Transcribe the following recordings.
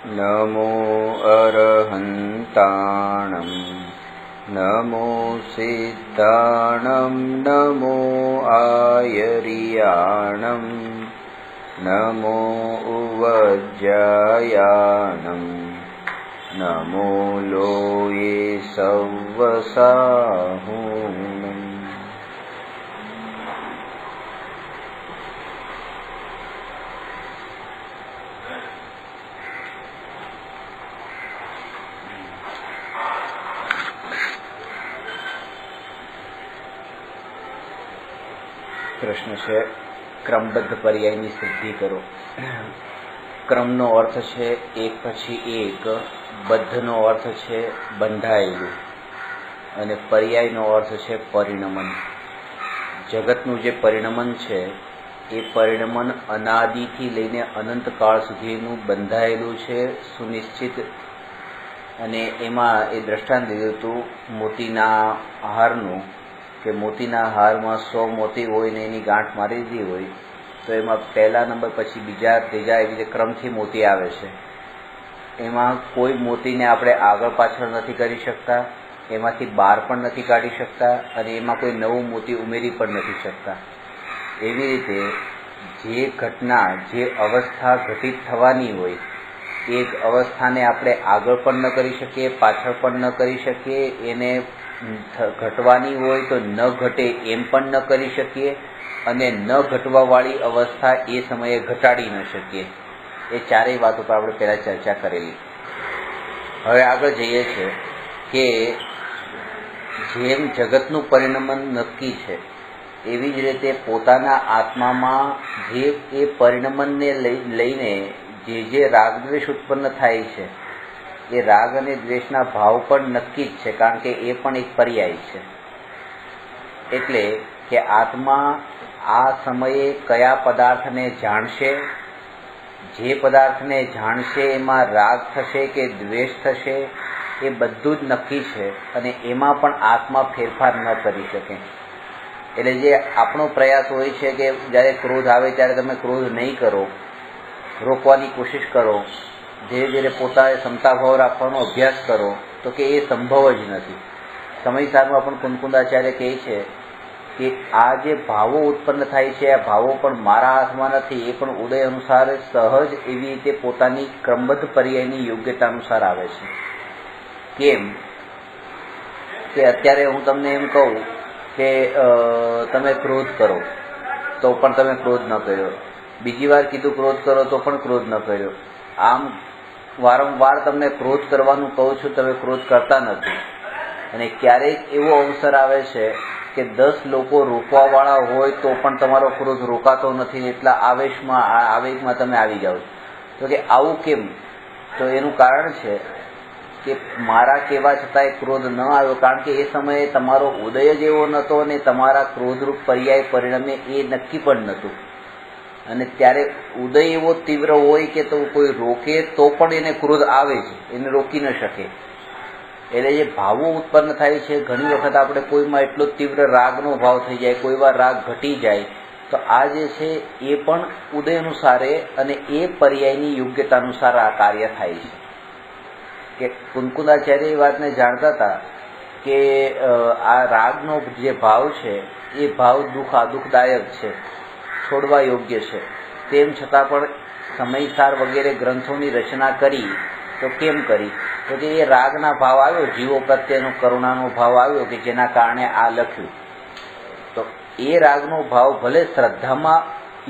नमो अरहन्ताणं नमो सिद्धाणं नमो आयर्याणं नमो उवज्जायाणं नमो लोये सव्वसाहुणम्। प्रश्न है क्रमबद्ध पर्यायनी सिद्धि करो। क्रमનો અર્થ છે એક પછી એક, બદ્ધનો અર્થ છે બંધાયેલું અને પર્યાયનો અર્થ છે પરિણમન। જગતનું જે પરિણમન છે એ પરિણમન અનાદિથી લઈને અનંતકાળ સુધીનું બંધાયેલું છે, સુનિશ્ચિત। અને એમાં એ દ્રષ્ટાંત દીધું હતું મોતીના હારનું કે મોતીના હારમાં 100 મોતી હોય ને એની ગાંઠ મારી દીધી હોય તો એમાં પહેલા નંબર પછી બીજા ત્રીજા એવી રીતે ક્રમથી મોતી આવે છે। એમાં કોઈ મોતીને આપણે આગળ પાછળ નથી કરી શકતા, એમાંથી બહાર પણ નથી કાઢી શકતા અને એમાં કોઈ નવું મોતી ઉમેરી પણ નથી શકતા। એવી રીતે જે ઘટના, જે અવસ્થા ઘટિત થવાની હોય એ અવસ્થાને આપણે આગળ પણ ન કરી શકીએ, પાછળ પણ ન કરી શકીએ, એને ઘટવાની હોય તો ન ઘટે એમ પણ ન કરી શકીએ અને ન ઘટવાવાળી અવસ્થા એ સમયે ઘટાડી ન શકીએ। એ ચારેય વાતો પર આપણે પહેલાં ચર્ચા કરેલી। હવે આગળ જઈએ છીએ કે જેમ જગતનું પરિણમન નક્કી છે એવી જ રીતે પોતાના આત્મામાં જે એ પરિણમનને લઈને જે રાગદ્વેષ ઉત્પન્ન થાય છે એ રાગ અને દ્વેષના ભાવ પણ નક્કી જ છે, કારણ કે એ પણ એક પર્યાય છે। એટલે કે આત્મા આ સમયે કયા પદાર્થને જાણશે, જે પદાર્થને જાણશે એમાં રાગ થશે કે દ્વેષ થશે એ બધું જ નક્કી છે અને એમાં પણ આત્મા ફેરફાર ન કરી શકે। એટલે જે આપણો પ્રયાસ હોય છે કે જ્યારે ક્રોધ આવે ત્યારે તમે ક્રોધ નહીં કરો, રોકવાની કોશિશ કરો, ધીરે ધીરે પોતાને ક્ષમતાભાવ રાખવાનો અભ્યાસ કરો, તો કે એ સંભવ જ નથી। સમયસારમાં પણ કુંકુંદાચાર્ય કહે છે કે આ જે ભાવો ઉત્પન્ન થાય છે આ ભાવો પણ મારા હાથમાં નથી, એ પણ ઉદય અનુસાર સહજ એવી રીતે પોતાની ક્રમબદ્ધ પર્યાયની યોગ્યતા અનુસાર આવે છે। કેમ કે અત્યારે હું તમને એમ કહું કે તમે ક્રોધ કરો તો પણ તમે ક્રોધ ન કર્યો, બીજી વાર કીધું ક્રોધ કરો તો પણ ક્રોધ ન કર્યો, આમ વારંવાર તમને ક્રોધ કરવાનું કહું છું, તમે ક્રોધ કરતા નથી। અને ક્યારેક એવો અવસર આવે છે કે 10 લોકો રોકવાવાળા હોય તો પણ તમારો ક્રોધ રોકાતો નથી, એટલા આવેગમાં તમે આવી જાઓ તો કે આવું કેમ? તો એનું કારણ છે કે મારા કહેવા છતાંય ક્રોધ ન આવ્યો, કારણ કે એ સમયે તમારો ઉદય જ એવો નહોતો અને તમારા ક્રોધરૂપ પર્યાય પરિણમે એ નક્કી પણ નહોતું। અને ત્યારે ઉદય એવો તીવ્ર હોય કે તો કોઈ રોકે તો પણ એને ક્રોધ આવે જ, એને રોકી ન શકે। એટલે જે ભાવો ઉત્પન્ન થાય છે, ઘણી વખત આપણે કોઈમાં એટલો તીવ્ર રાગનો ભાવ થઈ જાય, કોઈ વાર રાગ ઘટી જાય, તો આ જે છે એ પણ ઉદય અનુસારે અને એ પર્યાયની યોગ્યતા અનુસાર આ કાર્ય થાય છે। કે કુંકુંદાચાર્ય એ વાતને જાણતા હતા કે આ રાગનો જે ભાવ છે એ ભાવ દુઃખદાયક છે, છોડવા યોગ્ય છે, તેમ છતાં પણ સમયસાર વગેરે ગ્રંથોની રચના કરી તો કેમ કરી? તો કે એ રાગના ભાવ આવ્યો, જીવો પ્રત્યેનો કરુણાનો ભાવ આવ્યો કે જેના કારણે આ લખ્યું। તો એ રાગનો ભાવ ભલે શ્રદ્ધામાં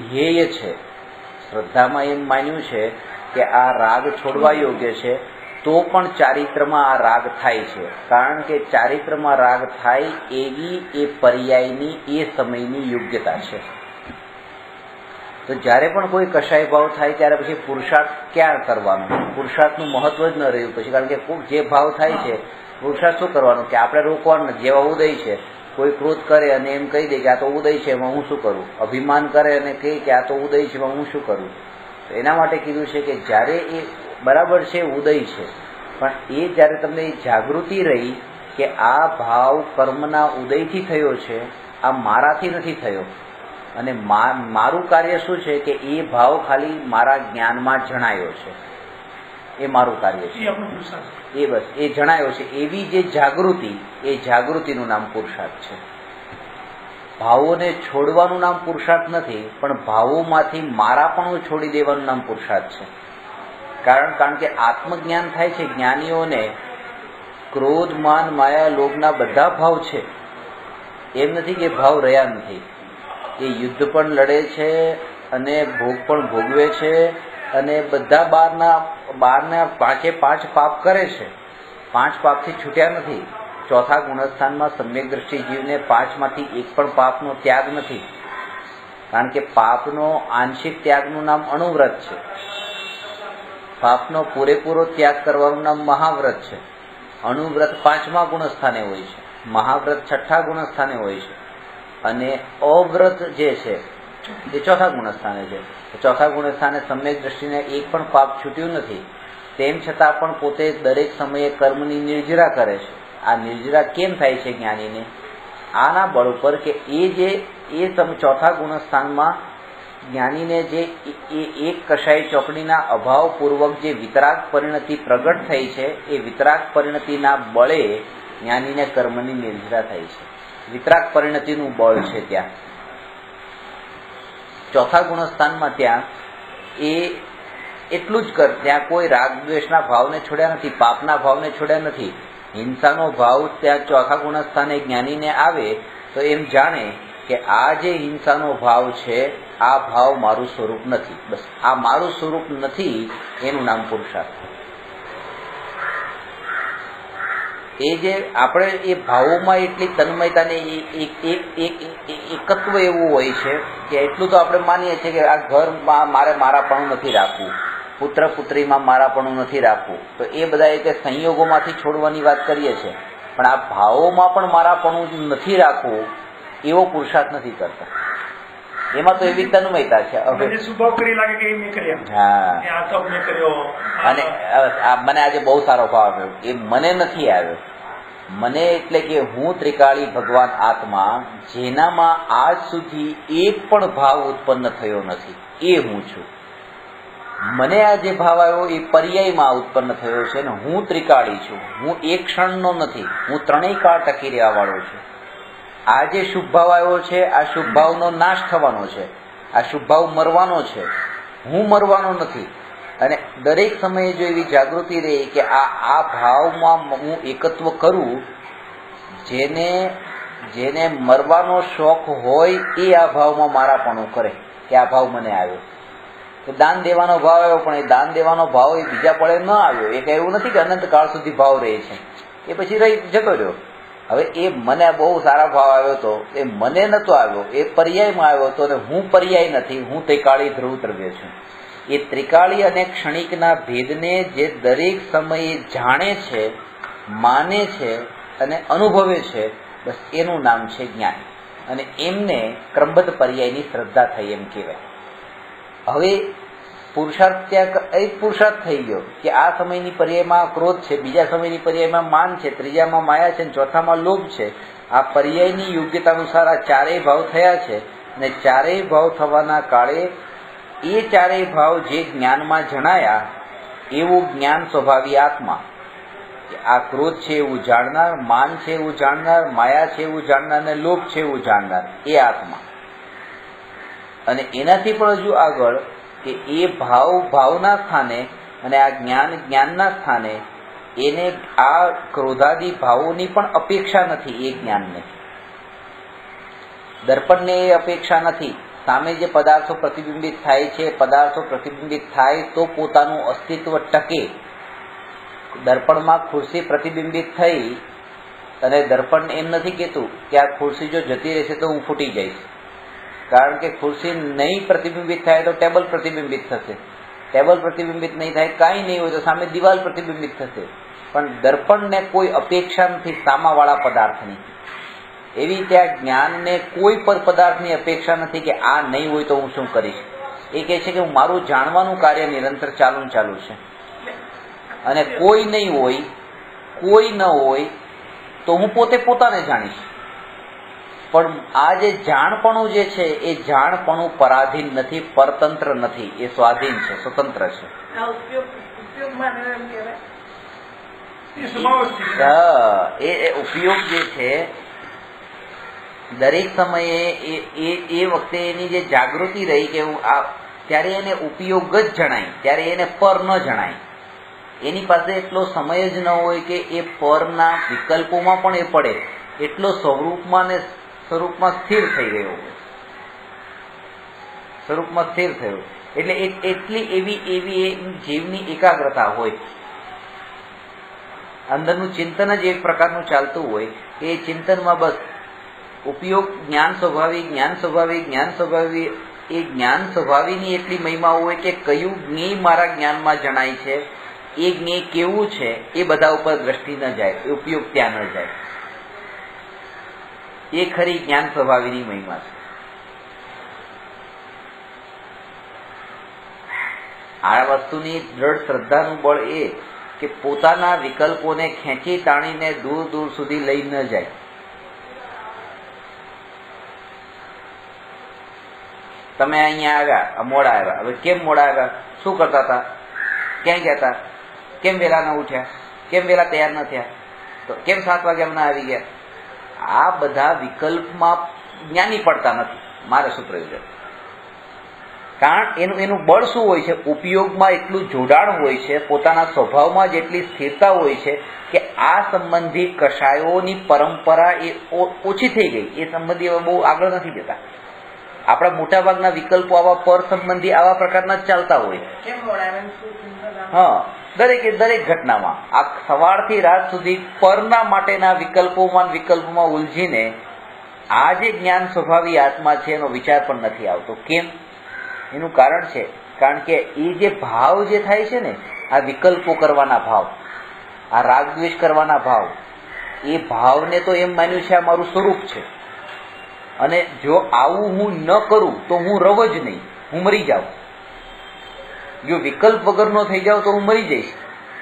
ધ્યેય છે, શ્રદ્ધામાં એમ માન્યું છે કે આ રાગ છોડવા યોગ્ય છે, તો પણ ચારિત્રમાં આ રાગ થાય છે, કારણ કે ચારિત્રમાં રાગ થાય એવી એ પર્યાયની એ સમયની યોગ્યતા છે। તો જ્યારે પણ કોઈ કશાય ભાવ થાય ત્યારે પછી પુરુષાર્થ ક્યાં કરવાનો? પુરુષાર્થનું મહત્વ જ ન રહ્યું પછી, કારણ કે જે ભાવ થાય છે પુરુષાર્થ શું કરવાનો? કે આપણે રોકવાનું નથી। જેવા ઉદય છે, કોઈ ક્રોધ કરે અને એમ કહી દે કે આ તો ઉદય છે એમાં હું શું કરું, અભિમાન કરે અને કહે કે આ તો ઉદય છે એમાં હું શું કરું? તો એના માટે કીધું છે કે જ્યારે એ બરાબર છે ઉદય છે, પણ એ જ્યારે તમને જાગૃતિ રહી કે આ ભાવ કર્મના ઉદયથી થયો છે, આ મારાથી નથી થયો, અને મારું કાર્ય શું છે કે એ ભાવ ખાલી મારા જ્ઞાનમાં જણાયો છે। એ મારું કાર્ય છે, એ બસ એ જણાયો છે. એવી જે જાગૃતિ, એ જાગૃતિનું નામ પુરુષાર્થ છે. ભાવોને છોડવાનું નામ પુરુષાર્થ નથી, પણ ભાવોમાંથી મારાપણું છોડી દેવાનું નામ પુરુષાર્થ છે. કારણ કે આત્મજ્ઞાન થાય છે જ્ઞાનીઓને. ક્રોધ, માન, માયા, લોભના બધા ભાવ છે. એમ નથી કે ભાવ રહ્યા નથી. એ યુદ્ધ પણ લડે છે અને ભોગ પણ ભોગવે છે અને બધા બારના 5 પાપ કરે છે. 5 પાપથી છૂટ્યા નથી. ચોથા ગુણસ્થાનમાં સમ્યક દ્રષ્ટિ જીવને 5માંથી એક પણ પાપનો ત્યાગ નથી. કારણ કે પાપનો આંશિક ત્યાગનું નામ અણુવ્રત છે. પાપનો પૂરેપૂરો ત્યાગ કરવાનું નામ મહાવ્રત છે. અણુવ્રત 5મા ગુણસ્થાને હોય છે, મહાવ્રત 6ઠા ગુણસ્થાને હોય છે અને અવ્રત જે છે એ 4થા ગુણસ્થાને છે. 4થા ગુણસ્થાને સમ્યક દ્રષ્ટિને એક પણ પાપ છૂટ્યું નથી. તેમ છતાં પણ પોતે દરેક સમયે કર્મની નિર્જરા કરે છે. આ નિર્જરા કેમ થાય છે જ્ઞાનીને? આના બળ ઉપર કે એ 4થા ગુણસ્થાનમાં જ્ઞાનીને જે એક કષાય ચોકડીના અભાવપૂર્વક જે વિતરાગ પરિણતિ પ્રગટ થઈ છે, એ વિતરાગ પરિણતિના બળે જ્ઞાનીને કર્મની નિર્જરા થઈ છે. વિતરાગ પરિણતિનું બળ છે ત્યાં 4થા ગુણસ્થાનમાં. ત્યાં એ એટલું જ ત્યાં કોઈ રાગ દ્વેષના ભાવને છોડ્યા નથી, પાપના ભાવને છોડ્યા નથી. હિંસાનો ભાવ ત્યાં 4થા ગુણસ્થાને જ્ઞાનીને આવે તો એમ જાણે કે આ જે હિંસાનો ભાવ છે, આ ભાવ મારું સ્વરૂપ નથી. બસ આ મારું સ્વરૂપ નથી, એનું નામ પુરુષાર્થ. એ જે આપણે એ ભાવોમાં એટલી તન્મયતા ને એકત્વ એવું હોય છે કે એટલું તો આપણે માનીએ છીએ કે આ ઘરમાં મારે મારાપણું નથી રાખવું, પુત્ર પુત્રીમાં મારાપણું નથી રાખવું. તો એ બધા એક સંયોગોમાંથી છોડવાની વાત કરીએ છીએ, પણ આ ભાવોમાં પણ મારાપણું નથી રાખવું એવો પુરુષાર્થ નથી કરતા. એમાં તો એવી તન્મયતા છે. અને મને આજે બહુ સારો ભાવ આવ્યો, એ મને નથી આવ્યો. મને એટલે કે હું ત્રિકાળી ભગવાન આત્મા, જેનામાં આજ સુધી એક પણ ભાવ ઉત્પન્ન થયો નથી, એ હું છું. મને આ જે ભાવ આવ્યો એ પર્યાયમાં ઉત્પન્ન થયો છે ને હું ત્રિકાળી છું. હું એક ક્ષણનો નથી, હું 3 કાળ ટકી રહેવા વાળો છું. આ જે શુભ ભાવ આવ્યો છે, આ શુભ ભાવનો નાશ થવાનો છે. આ શુભ ભાવ મરવાનો છે, હું મરવાનો નથી. અને દરેક સમયે જો એવી જાગૃતિ રહે કે આ ભાવમાં હું એકત્વ કરું. જેને મરવાનો શોખ હોય એ આ ભાવમાં મારાપણું કરે કે આ ભાવ મને આવ્યો. તો દાન દેવાનો ભાવ આવ્યો, પણ એ દાન દેવાનો ભાવ એ બીજા પળે ન આવ્યો. એ કઈ એવું નથી કે અનંત કાળ સુધી ભાવ રહે છે, એ પછી રહી જતો રહ્યો. હવે એ મને બહુ સારા ભાવ આવ્યો હતો, એ મને નતો આવ્યો, એ પર્યાયમાં આવ્યો હતો. અને હું પર્યાય નથી, હું ત્રિકાળી ધ્રુવ દ્રવ્ય છું. એ ત્રિકાળી અને ક્ષણિકના ભેદને જે દરેક સમયે જાણે છે, માને છે અને અનુભવે છે, બસ એનું નામ છે જ્ઞાન. અને એમને ક્રમબદ્ધ પર્યાયની શ્રદ્ધા થઈ એમ કહેવાય. હવે પુરુષાર્થ ત્યાં એક પુરુષાર્થ થઈ ગયો કે આ સમયની પર્યાયમાં ક્રોધ છે, બીજા સમયની પર્યાયમાં માન છે, ત્રીજામાં માયા છે, ચોથામાં લોભ છે. આ પર્યાયની યોગ્યતા અનુસાર આ 4 ભાવ થયા છે. અને 4 ભાવ થવાના કાળે એ 4 ભાવ જે જ્ઞાનમાં જણાયા એવું જ્ઞાન સ્વભાવી આત્મા, આ ક્રોધ છે એવું જાણનાર, માન છે એવું જાણનાર, માયા છે એવું જાણનાર અને લોભ છે એવું જાણનાર, એ આત્મા. અને એનાથી પણ હજુ આગળ કે એ ભાવના સ્થાને અને આ જ્ઞાનના સ્થાને એને આ ક્રોધાદી ભાવોની પણ અપેક્ષા નથી. એ જ્ઞાનને દર્પણને એ અપેક્ષા નથી. સામે જે પદાર્થો પ્રતિબિંબિત થાય છે, પદાર્થો પ્રતિબિંબિત થાય તો પોતાનું અસ્તિત્વ ટકે. દર્પણમાં ખુરશી પ્રતિબિંબિત થઈ અને દર્પણ એમ નથી કહેતું કે આ ખુરશી જો જતી રહેશે તો હું ફૂટી જઈશ. કારણ કે ખુરશી નહીં પ્રતિબિંબિત થાય તો ટેબલ પ્રતિબિંબિત થશે, ટેબલ પ્રતિબિંબિત નહીં થાય, કાંઈ નહીં હોય તો સામે દિવાલ પ્રતિબિંબિત થશે. પણ દર્પણને કોઈ અપેક્ષા નથી સામાવાળા પદાર્થની. એવી ત્યાં જ્ઞાનને કોઈ પણ પદાર્થની અપેક્ષા નથી કે આ નહીં હોય તો હું શું કરીશ. એ કહે છે કે મારું જાણવાનું કાર્ય નિરંતર ચાલુ છે. અને કોઈ નહીં હોય, કોઈ ન હોય તો હું પોતાને જાણીશ. પણ આ જે જાણપણું જે છે એ જાણપણું પરાધીન નથી, પરતંત્ર નથી, એ સ્વાધીન છે, સ્વતંત્ર છે. એ ઉપયોગ જે છે દરેક સમયે એ વખતે એની જે જાગૃતિ રહી કે ત્યારે એને ઉપયોગ જ જણાય, ત્યારે એને પર ન જણાય. એની પાસે એટલો સમય જ ન હોય કે એ પરના વિકલ્પોમાં પણ એ પડે, એટલો સ્વરૂપમાં ને સ્વરૂપમાં સ્થિર થઈ ગયો હોય, સ્વરૂપમાં સ્થિર થયો એટલે એટલી એવી જીવની એકાગ્રતા હોય, અંદરનું ચિંતન જ એક પ્રકારનું ચાલતું હોય કે એ ચિંતનમાં બસ ઉપયોગ જ્ઞાન સ્વભાવી એ જ્ઞાન સ્વભાવીની એટલી મહિમા હોય કે કયું જ્ઞેય મારા જ્ઞાનમાં જણાય છે, એ જ્ઞેય કેવું છે એ બધા ઉપર દ્રષ્ટિ ન જાય, એ ઉપયોગ ત્યાં ન જાય. એ ખરી જ્ઞાન સ્વભાવીની મહિમા છે. આ વસ્તુની દ્રઢ શ્રદ્ધાનું બળ એ કે પોતાના વિકલ્પોને ખેંચી તાણીને દૂર દૂર સુધી લઈ ન જાય. તમે અહીંયા આવ્યા, મોડા આવ્યા. હવે કેમ મોડા આવ્યા? શું કરતા હતા? ક્યાં ગયા હતા? કેમ વેલા ન ઉઠ્યા? કેમ વેલા તૈયાર ન થયા? તો કેમ 7 વાગ્યા ના આવી ગયા? આ બધા વિકલ્પમાં જ્ઞાની પડતા નથી. મારે શું પ્રયોજન? કારણ એનું બળ શું હોય છે? ઉપયોગમાં એટલું જોડાણ હોય છે, પોતાના સ્વભાવમાં જેટલી સ્થિરતા હોય છે કે આ સંબંધી કષાયોની પરંપરા એ ઓછી થઈ ગઈ. એ સંબંધી હવે બહુ આગળ નથી જતા. આપણા મોટાભાગના વિકલ્પો આવા પર સંબંધી આવા પ્રકારના જ ચાલતા હોય. હા, દરેક ઘટનામાં આ સવારથી રાત સુધી પરના માટેના વિકલ્પોમાં ઉલઝીને આ જે જ્ઞાન સ્વભાવી આત્મા છે એનો વિચાર પણ નથી આવતો. કેમ? એનું કારણ છે, કારણ કે એ જે ભાવ જે થાય છે ને, આ વિકલ્પો કરવાના ભાવ, આ રાગ દ્વેષ કરવાના ભાવ, એ ભાવને તો એમ માન્યું છે આ મારું સ્વરૂપ છે, અને જો આવું હું ન કરું તો હું રવ જ નહીં, હું મરી જાઉં. જો વિકલ્પ વગરનો થઈ જાઉં તો હું મરી જઈશ.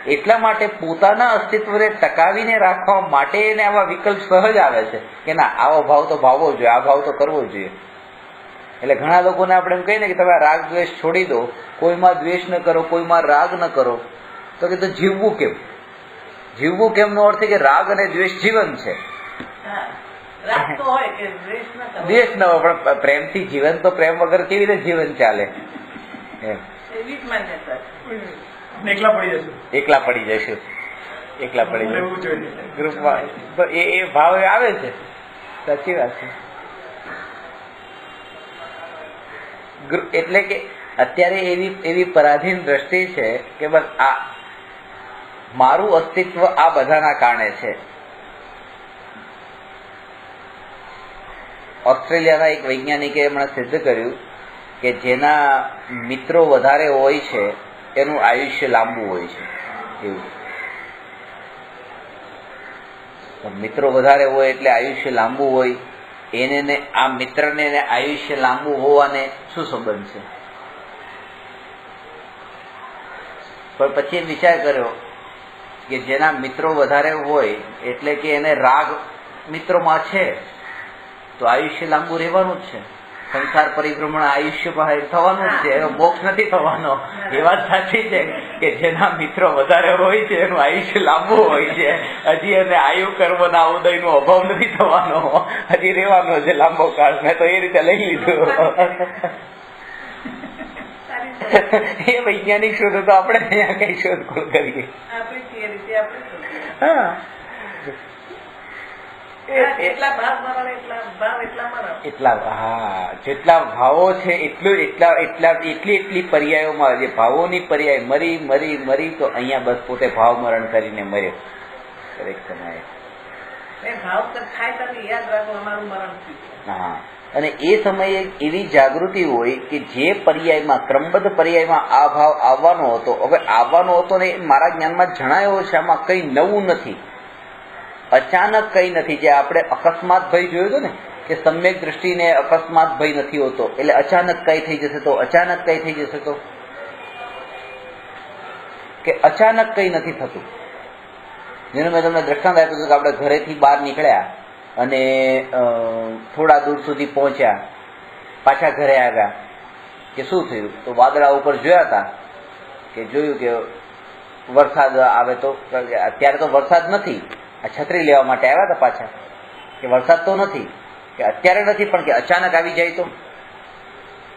એટલા માટે પોતાના અસ્તિત્વને ટકાવીને રાખવા માટે એને આવા વિકલ્પ સહજ આવે છે કે ના, આવો ભાવ તો ભાવવો જોઈએ, આ ભાવ તો કરવો જોઈએ. એટલે ઘણા લોકોને આપણે એમ કહીએ ને કે તમે રાગ દ્વેષ છોડી દો, કોઈમાં દ્વેષ ન કરો, કોઈમાં રાગ ન કરો, તો કે તો જીવવું કેમ? જીવવું કેમ નો અર્થ કે રાગ અને દ્વેષ જીવન છે. દ્વેષ ન હોય પણ પ્રેમથી જીવન, તો પ્રેમ વગર કેવી રીતે જીવન ચાલે? એકલા પડી જશું ગ્રુપમાં, તો એ ભાવ આવે છે. સાચી વાત છે. એટલે કે અત્યારે એવી પરાધીન દ્રષ્ટિ છે કે બસ આ મારું અસ્તિત્વ આ બધાના કારણે છે. ઓસ્ટ્રેલિયાના એક વૈજ્ઞાનિકે એમણે સિદ્ધ કર્યું કે જેના મિત્રો વધારે હોય છે એનું આયુષ્ય લાંબુ હોય છે. એવું મિત્રો વધારે હોય એટલે આયુષ્ય લાંબુ હોય. એને આ મિત્રને આયુષ્ય લાંબુ હોવાને શું સંબંધ છે? પણ પછી એ વિચાર કર્યો કે જેના મિત્રો વધારે હોય એટલે કે એને રાગ મિત્રોમાં છે, તો આયુષ્ય લાંબુ રહેવાનું જ છે. સંસાર પરિભ્રમણ આયુષ્ય બહાર થવાનું જ છે, એનો મોક્ષ નથી થવાનો. એ વાત સાચી છે કે જેના મિત્રો વધારે હોય છે એનું આયુષ્ય લાંબુ હોય છે. હજી એને આયુ કર્મના ઉદયનો અભાવ નથી થવાનો, હજી રહેવાનો છે લાંબો કાળ. મેં તો એ રીતે લઈ લીધું. એ વૈજ્ઞાનિક શોધ તો આપણે અહીંયા કઈ શોધખોળ કરીએ. હા, જેટલા ભાવો છે એટલી પર્યાયોમાં, જે ભાવોની પર્યાય મરી મરી મરી તો અહીંયા બસ પોતે ભાવ મરણ કરીને મર્યો. દરેક સમયે હા, અને એ સમયે એવી જાગૃતિ હોય કે જે પર્યાયમાં, ક્રમબદ્ધ પર્યાયમાં આ ભાવ આવવાનો હતો, હવે આવવાનો હતો ને મારા જ્ઞાનમાં જણાયો છે, આમાં કઈ નવું નથી, અચાનક કઈ નથી. જે આપણે અકસ્માત ભય જોયો હતો ને કે સમ્યક દ્રષ્ટિને અકસ્માત ભય નથી હોતો, એટલે અચાનક કઈ થઈ જશે તો અચાનક કઈ થઈ જશે તો કે અચાનક કઈ નથી થતું. જેનું મેં તમને દ્રષ્ટાંત આપ્યું હતું કે આપણે ઘરેથી બહાર નીકળ્યા અને થોડા દૂર સુધી પહોંચ્યા, પાછા ઘરે આવ્યા કે શું થયું? તો વાદળા ઉપર જોયા હતા કે જોયું કે વરસાદ આવે તો, અત્યારે તો વરસાદ નથી, આ છત્રી લેવા માટે આવ્યા હતા પાછા, કે વરસાદ તો નથી, કે અત્યારે નથી પણ કે અચાનક આવી જાય તો.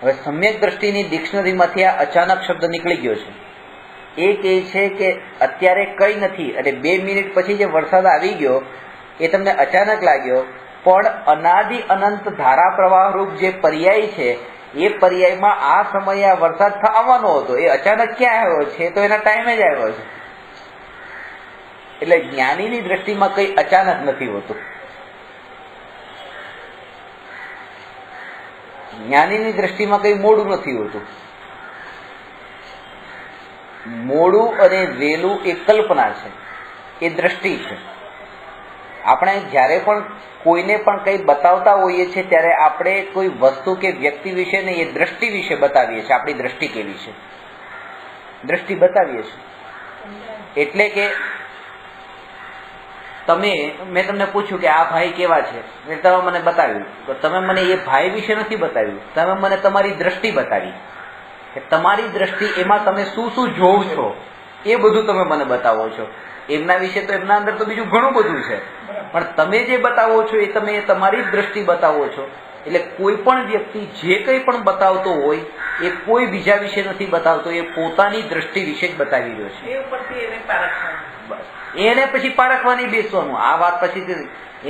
હવે સમ્યક દ્રષ્ટિની ડિક્શનરીમાંથી આ અચાનક શબ્દ નીકળી ગયો છે. એ કહે છે કે અત્યારે કંઈ નથી અને 2 મિનિટ પછી જે વરસાદ આવી ગયો એ તમને અચાનક લાગ્યો, પણ અનાદિ અનંત ધારા પ્રવાહ રૂપ જે પર્યાય છે એ પર્યાયમાં આ સમયે આ વરસાદ થવાનો હતો, એ અચાનક ક્યાં આવ્યો છે? તો એના ટાઈમે જ આવ્યો છે. એટલે જ્ઞાનીની દ્રષ્ટિમાં કંઈ અચાનક નથી હોતું. જ્ઞાનીની દ્રષ્ટિમાં કંઈ મોડું નથી હોતું. મોડું અને વહેલું એ કલ્પના છે, એ દ્રષ્ટિ છે. આપણે જ્યારે પણ કોઈને પણ કંઈ બતાવતા હોઈએ છીએ ત્યારે આપણે કોઈ વસ્તુ કે વ્યક્તિ વિશે ને એ દ્રષ્ટિ વિશે બતાવીએ છીએ. આપણી દ્રષ્ટિ કેવી છે, દ્રષ્ટિ બતાવીએ છીએ. એટલે કે મેં તમને પૂછ્યું કે આ ભાઈ કેવા છે, તમે મને બતાવ્યું, તો તમે મને એ ભાઈ વિશે નથી બતાવ્યું, તમે મને તમારી દ્રષ્ટિ બતાવી કે તમારી દ્રષ્ટિ એમાં તમે શું શું જોવ છો એ બધું તમે મને બતાવો છો. એમના વિશે તો એમના અંદર તો બીજું ઘણું બધું છે, પણ તમે જે બતાવો છો એ તમે તમારી જ દ્રષ્ટિ બતાવો છો. એટલે કોઈ પણ વ્યક્તિ જે કંઈ પણ બતાવતો હોય એ કોઈ બીજા વિશે નથી બતાવતો, એ પોતાની દ્રષ્ટિ વિશે જ બતાવી રહ્યો છે. એને પછી પારખવાની બેસવાનું. આ વાત પછી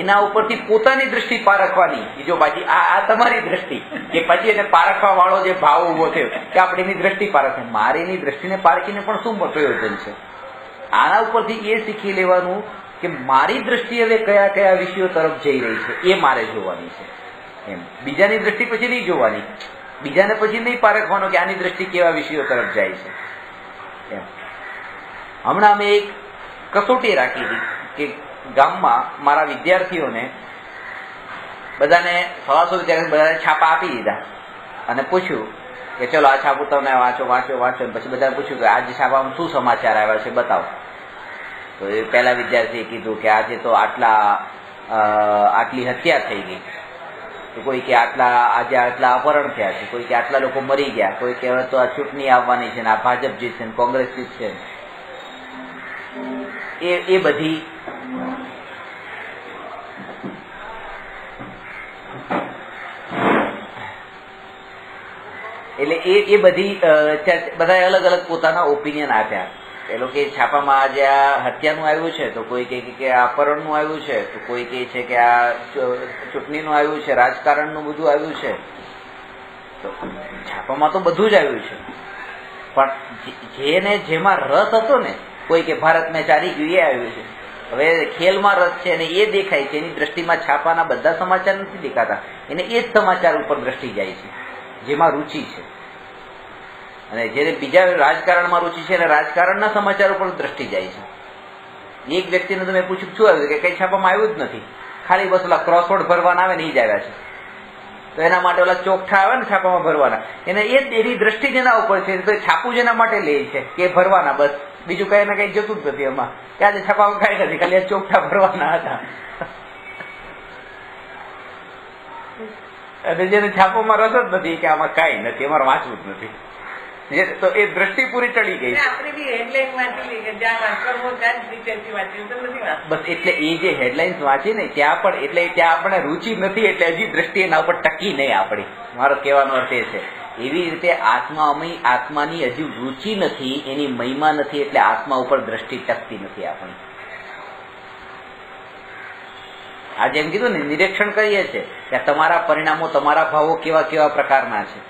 એના ઉપરથી પોતાની દ્રષ્ટિ પારખવાની. જો પાછી આ તમારી દ્રષ્ટિ, કે પછી એને પારખવા વાળો જે ભાવ ઉભો થયો કે આપણે એની દ્રષ્ટિ પારખે, મારે એની દ્રષ્ટિને પારખીને પણ શું પ્રયોજન છે? આના ઉપરથી એ શીખી લેવાનું કે મારી દ્રષ્ટિ હવે કયા કયા વિષયો તરફ જઈ રહી છે એ મારે જોવાની છે. એમ બીજાની દ્રષ્ટિ પછી નહીં જોવાની, બીજાને પછી નહીં પારખવાનો કે આની દ્રષ્ટિ કેવા વિષયો તરફ જાય છે. એમ હમણાં અમે એક કસોટી રાખી હતી કે ગામમાં મારા વિદ્યાર્થીઓને બધાને 150 વિદ્યાર્થી બધાને છાપા આપી દીધા અને પૂછ્યું કે ચલો આ છાપું તમને વાંચો. પછી બધાને પૂછ્યું કે આજે છાપામાં શું સમાચાર આવ્યા છે બતાવો. તો એ પહેલા વિદ્યાર્થીએ કીધું કે આજે તો આટલી હત્યા થઈ ગઈ, તો કોઈ કે આજે આટલા અપહરણ થયા છે, કોઈ કે આટલા લોકો મરી ગયા, કોઈ કે હવે તો આ ચૂંટણી આવવાની છે ને આ ભાજપ જીતશે ને કોંગ્રેસ જીતશે. એ બધી એટલે એ બધી બધા અલગ અલગ પોતાના ઓપિનિયન આપ્યા. પેલો કે છાપામાં આજે આ હત્યાનું આવ્યું છે, તો કોઈ કે આ અપહરણનું આવ્યું છે, તો કોઈ કહે છે કે આ ચૂંટણીનું આવ્યું છે, રાજકારણનું બધું આવ્યું છે. તો છાપામાં તો બધું જ આવ્યું છે, પણ જેને જેમાં રસ હતો ને, કોઈ કે ભારત મેચ હારી ગયું એ આવ્યું છે. હવે ખેલમાં રસ છે અને એ દેખાય છે, એની દ્રષ્ટિમાં છાપાના બધા સમાચાર નથી દેખાતા, એને એ જ સમાચાર ઉપર દ્રષ્ટિ જાય છે જેમાં રુચિ છે. અને જેને બીજા રાજકારણમાં રુચિ છે અને રાજકારણના સમાચાર ઉપર દ્રષ્ટિ જાય છે. એક વ્યક્તિને તમે પૂછ્યું શું આવ્યું, કે કઈ છાપામાં આવ્યું જ નથી, ખાલી બસ ઓલા ક્રોસવર્ડ ભરવાના આવે ને એ જ આવ્યા છે. તો એના માટે ઓલા ચોકઠા આવે ને છાપામાં ભરવાના, એને એ એની દ્રષ્ટિ જેના ઉપર છે, તો છાપું જેના માટે લે છે કે ભરવાના, બસ બીજું કઈ ને કઈ જતું જ નથી એમાં, કે આજે છાપામાં કઈ નથી, ખાલી આ ચોકઠા ભરવાના હતા. અને જેને છાપામાં રસ જ નથી કે આમાં કઈ નથી, અમારે વાંચવું જ નથી, તો એ દ્રષ્ટિ પૂરી ચડી ગઈ. બસ એટલે એ જે હેડલાઇન્સ વાંચી ને ત્યાં પણ, એટલે ત્યાં આપણે રુચિ નથી, એટલે હજી દ્રષ્ટિ એના ઉપર ટકી નહીં આપણી. મારો કહેવાનો અર્થ એ છે, એવી રીતે આત્માની હજી રુચિ નથી, એની મહિમા નથી, એટલે આત્મા ઉપર દ્રષ્ટિ ટકતી નથી આપણી. આ જેમ કીધું ને, નિરીક્ષણ કરીએ છીએ કે તમારા પરિણામો, તમારા ભાવો કેવા કેવા પ્રકારના છે,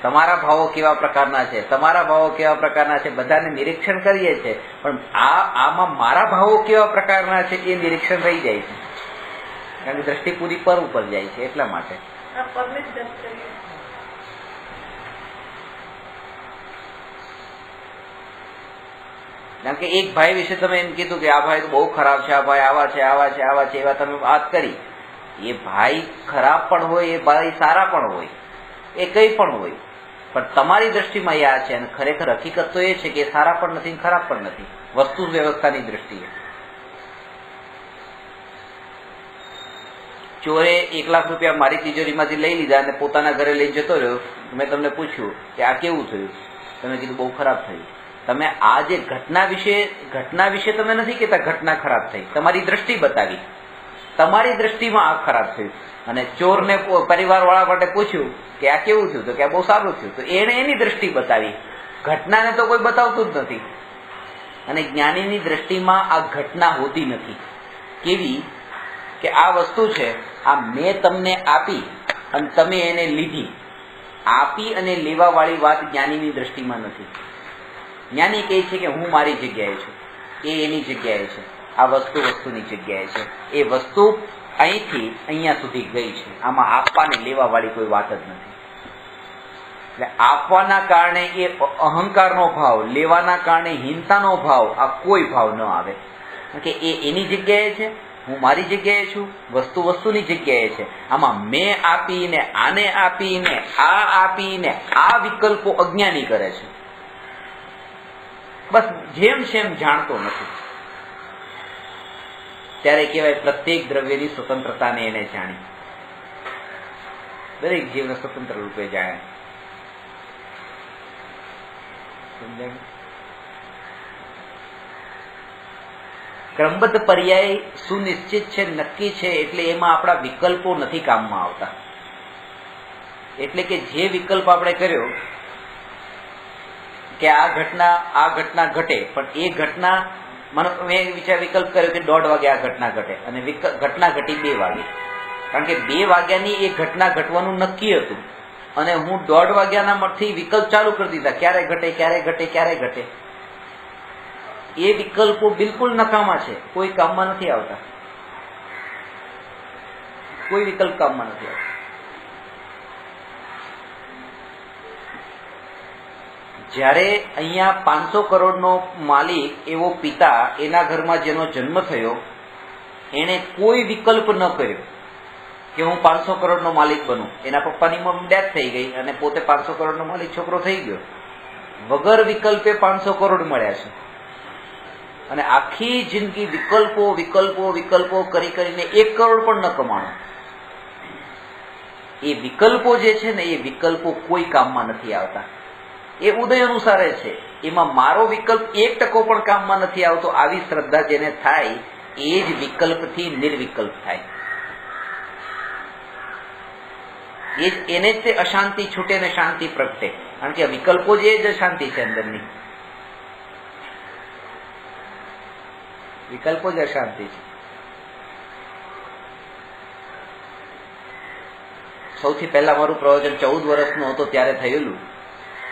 તમારા ભાવો કેવા પ્રકારના છે, તમારા ભાવો કેવા પ્રકારના છે, બધાને નિરીક્ષણ કરીએ છીએ, પણ આમાં મારા ભાવો કેવા પ્રકારના છે એ નિરીક્ષણ રહી જાય છે, કારણ કે દ્રષ્ટિ પૂરી પર ઉપર જાય છે એટલા માટે. કારણ કે એક ભાઈ વિશે તમે એમ કીધું કે આ ભાઈ તો બહુ ખરાબ છે, આ ભાઈ આવા છે, આવા છે, આવા છે, એવા તમે વાત કરી. એ ભાઈ ખરાબ પણ હોય, એ ભાઈ સારા પણ હોય, એ કઈ પણ હોય, પણ તમારી દ્રષ્ટિમાં આ છે. અને ખરેખર હકીકત તો એ છે કે સારા પણ નથી, ખરાબ પણ નથી, વસ્તુ વ્યવસ્થાની દ્રષ્ટિએ. ચોરે 1 લાખ રૂપિયા મારી તિજોરીમાંથી લઈ લીધા અને પોતાના ઘરે લઈ જતો રહ્યો. મેં તમને પૂછ્યું કે આ કેવું થયું, તમે કીધું બહુ ખરાબ થયું. તમે આ જે ઘટના વિશે તમે નથી કહેતા ઘટના ખરાબ થઈ, તમારી દ્રષ્ટિ બતાવી, તમારી દ્રષ્ટિમાં આ ખરાબ થયું. અને ચોરને પરિવાર વાળા માટે પૂછ્યું કે આ કેવું થયું, તો કે આ બહુ સારું થયું, તો એને એની દ્રષ્ટિ બતાવી, ઘટનાને તો કોઈ બતાવતું જ નથી. અને જ્ઞાનીની દ્રષ્ટિમાં આ ઘટના હોતી નથી. કેવી કે આ વસ્તુ છે, આ મેં તમને આપી અને તમે એને લીધી, આપી અને લેવા વાળી વાત જ્ઞાનીની દ્રષ્ટિમાં નથી. જ્ઞાની કહે છે કે હું મારી જગ્યાએ છું, એ એની જગ્યાએ છે, આ વસ્તુ વસ્તુની જગ્યાએ છે, એ વસ્તુ અહીંથી અહીંયા સુધી ગઈ છે, આમાં આપવાને લેવા વાળી કોઈ વાત જ નથી. એટલે આપવાના કારણે એ અહંકારનો ભાવ, લેવાના કારણે હીનતાનો ભાવ, આ કોઈ ભાવ ન આવે. કે એ એની જગ્યાએ છે, હું મારી જગ્યાએ છું, વસ્તુ વસ્તુની જગ્યાએ છે. આમાં મેં આપીને, આને આપીને, આ આપીને, આ વિકલ્પો અજ્ઞાની કરે છે. બસ જેમ જેમ જાણતો નથી ત્યારે કહેવાય પ્રત્યેક દ્રવ્યની સ્વતંત્રતાને એને જાણી, દરેક જીવને સ્વતંત્ર રૂપે જાણે. ક્રમબદ્ધ પર્યાય સુનિશ્ચિત છે, નક્કી છે, એટલે એમાં આપણા વિકલ્પો નથી કામમાં આવતા. એટલે કે જે વિકલ્પ આપણે કર્યો કે આ ઘટના ઘટે, પણ એ ઘટના મેં વિકલ્પ કર્યો કે 1:30 વાગે આ ઘટના ઘટે, અને ઘટના ઘટી 2 વાગે. કારણ કે 2 વાગ્યાની એ ઘટના ઘટવાનું નક્કી હતું, અને હું 1:30 વાગ્યાના થી વિકલ્પ ચાલુ કરી દીધા, ક્યારે ઘટે ક્યારે ઘટે ક્યારે ઘટે. એ વિકલ્પો બિલકુલ નકામા છે, કોઈ કામમાં નથી આવતા, કોઈ વિકલ્પ કામમાં નથી આવતા. જ્યારે અહીંયા 500 કરોડનો માલિક એવો પિતા, એના ઘરમાં જેનો જન્મ થયો, એને કોઈ વિકલ્પ ન કર્યો કે હું 500 કરોડનો માલિક બનું. એના પપ્પાની ડેથ થઈ ગઈ અને પોતે 500 કરોડનો માલિક છોકરો થઈ ગયો. વગર વિકલ્પે 500 કરોડ મળ્યા છે. અને આખી જિંદગી વિકલ્પો વિકલ્પો વિકલ્પો કરી કરીને 1 કરોડ પણ ન કમાણો. એ વિકલ્પો જે છે ને, એ વિકલ્પો કોઈ કામમાં નથી આવતા. એ ઉદય અનુસારે છે, એમાં મારો વિકલ્પ 1% પણ કામમાં નથી આવતો. આવી શ્રદ્ધા જેને થાય એ જ વિકલ્પથી નિર્વિકલ્પ થાય. એને જ તે અશાંતિ છૂટે ને શાંતિ પ્રગટે. કારણ કે વિકલ્પો જે જ અશાંતિ છે અંદરની, વિકલ્પો જ અશાંતિ છે. સૌથી પહેલા મારું પ્રવચન 14 વર્ષનું હતો ત્યારે થયેલું.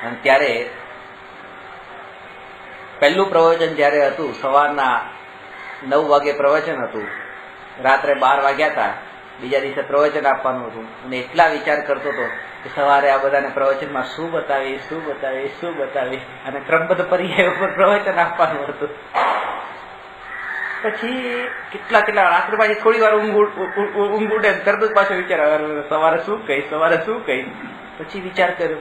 અને ત્યારે પહેલું પ્રવચન જયારે હતું, સવારના 9 વાગે પ્રવચન હતું, રાત્રે 12 વાગ્યા હતા, બીજા દિવસે પ્રવચન આપવાનું હતું. અને એટલા વિચાર કરતો હતો કે સવારે આ બધાને પ્રવચનમાં શું બતાવી અને ક્રમબદ્ધ પર્યાય ઉપર પ્રવચન આપવાનું હતું. પછી કેટલા રાત્રે પાછી થોડી વાર ઊંઘ ઉડે, તરત જ પાછો વિચાર આવે સવારે શું કહીશ. પછી વિચાર કર્યો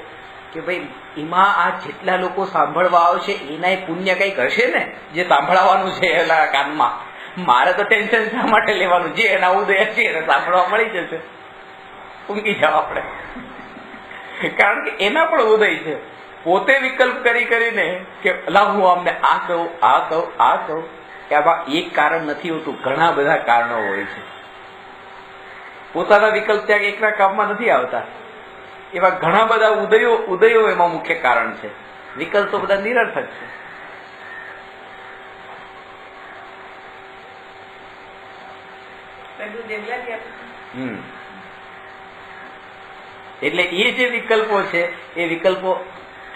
કે ભાઈ એમાં આ જેટલા લોકો સાંભળવા આવશે એના પુણ્ય કઈક હશે ને, જે સાંભળવાનું છે એના કાનમાં. મારે તો ટેન્શન શા માટે લેવાનું, જે એના ઉદય છે એને સાંભળવા મળી જશે, ઊંઘી જાવ આપણે. કારણ કે એના પણ ઉદય છે. પોતે વિકલ્પ કરીને કે હું અમને આ કહું કે આમાં એક કારણ નથી હોતું, ઘણા બધા કારણો હોય છે. પોતાના વિકલ્પ ત્યાં એકના કામમાં નથી આવતા. એવા ઘણા બધા ઉદયો એમાં મુખ્ય કારણ છે. વિકલ્પ તો બધા નિરર્થક છે. એટલે એ જે વિકલ્પો છે એ વિકલ્પો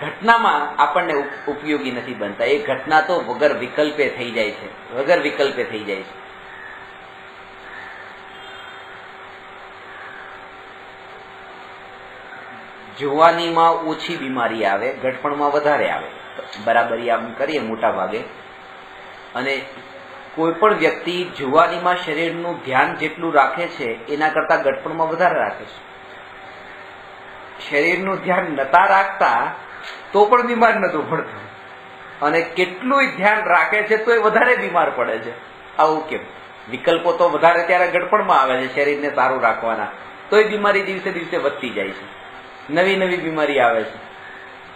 ઘટનામાં આપણને ઉપયોગી નથી બનતા. એ ઘટના તો વગર વિકલ્પે થઈ જાય છે. જુવાનીમાં ઓછી બીમારી આવે, ગટપણમાં વધારે આવે. બરાબરી આમ કરીએ મોટા ભાગે. અને કોઈ પણ વ્યક્તિ જુવાનીમાં શરીરનું ધ્યાન જેટલું રાખે છે એના કરતા ગટપણમાં વધારે રાખે છે. શરીરનું ધ્યાન નતા રાખતા તો પણ બીમાર નતું પડતું, અને કેટલું ધ્યાન રાખે છે તો એ વધારે બીમાર પડે છે. આવું કેમ? વિકલ્પો તો વધારે ત્યારે ગટપણમાં આવે છે શરીરને સારું રાખવાના, તો એ બીમારી દિવસે દિવસે વધતી જાય છે, નવી બીમારી આવે છે.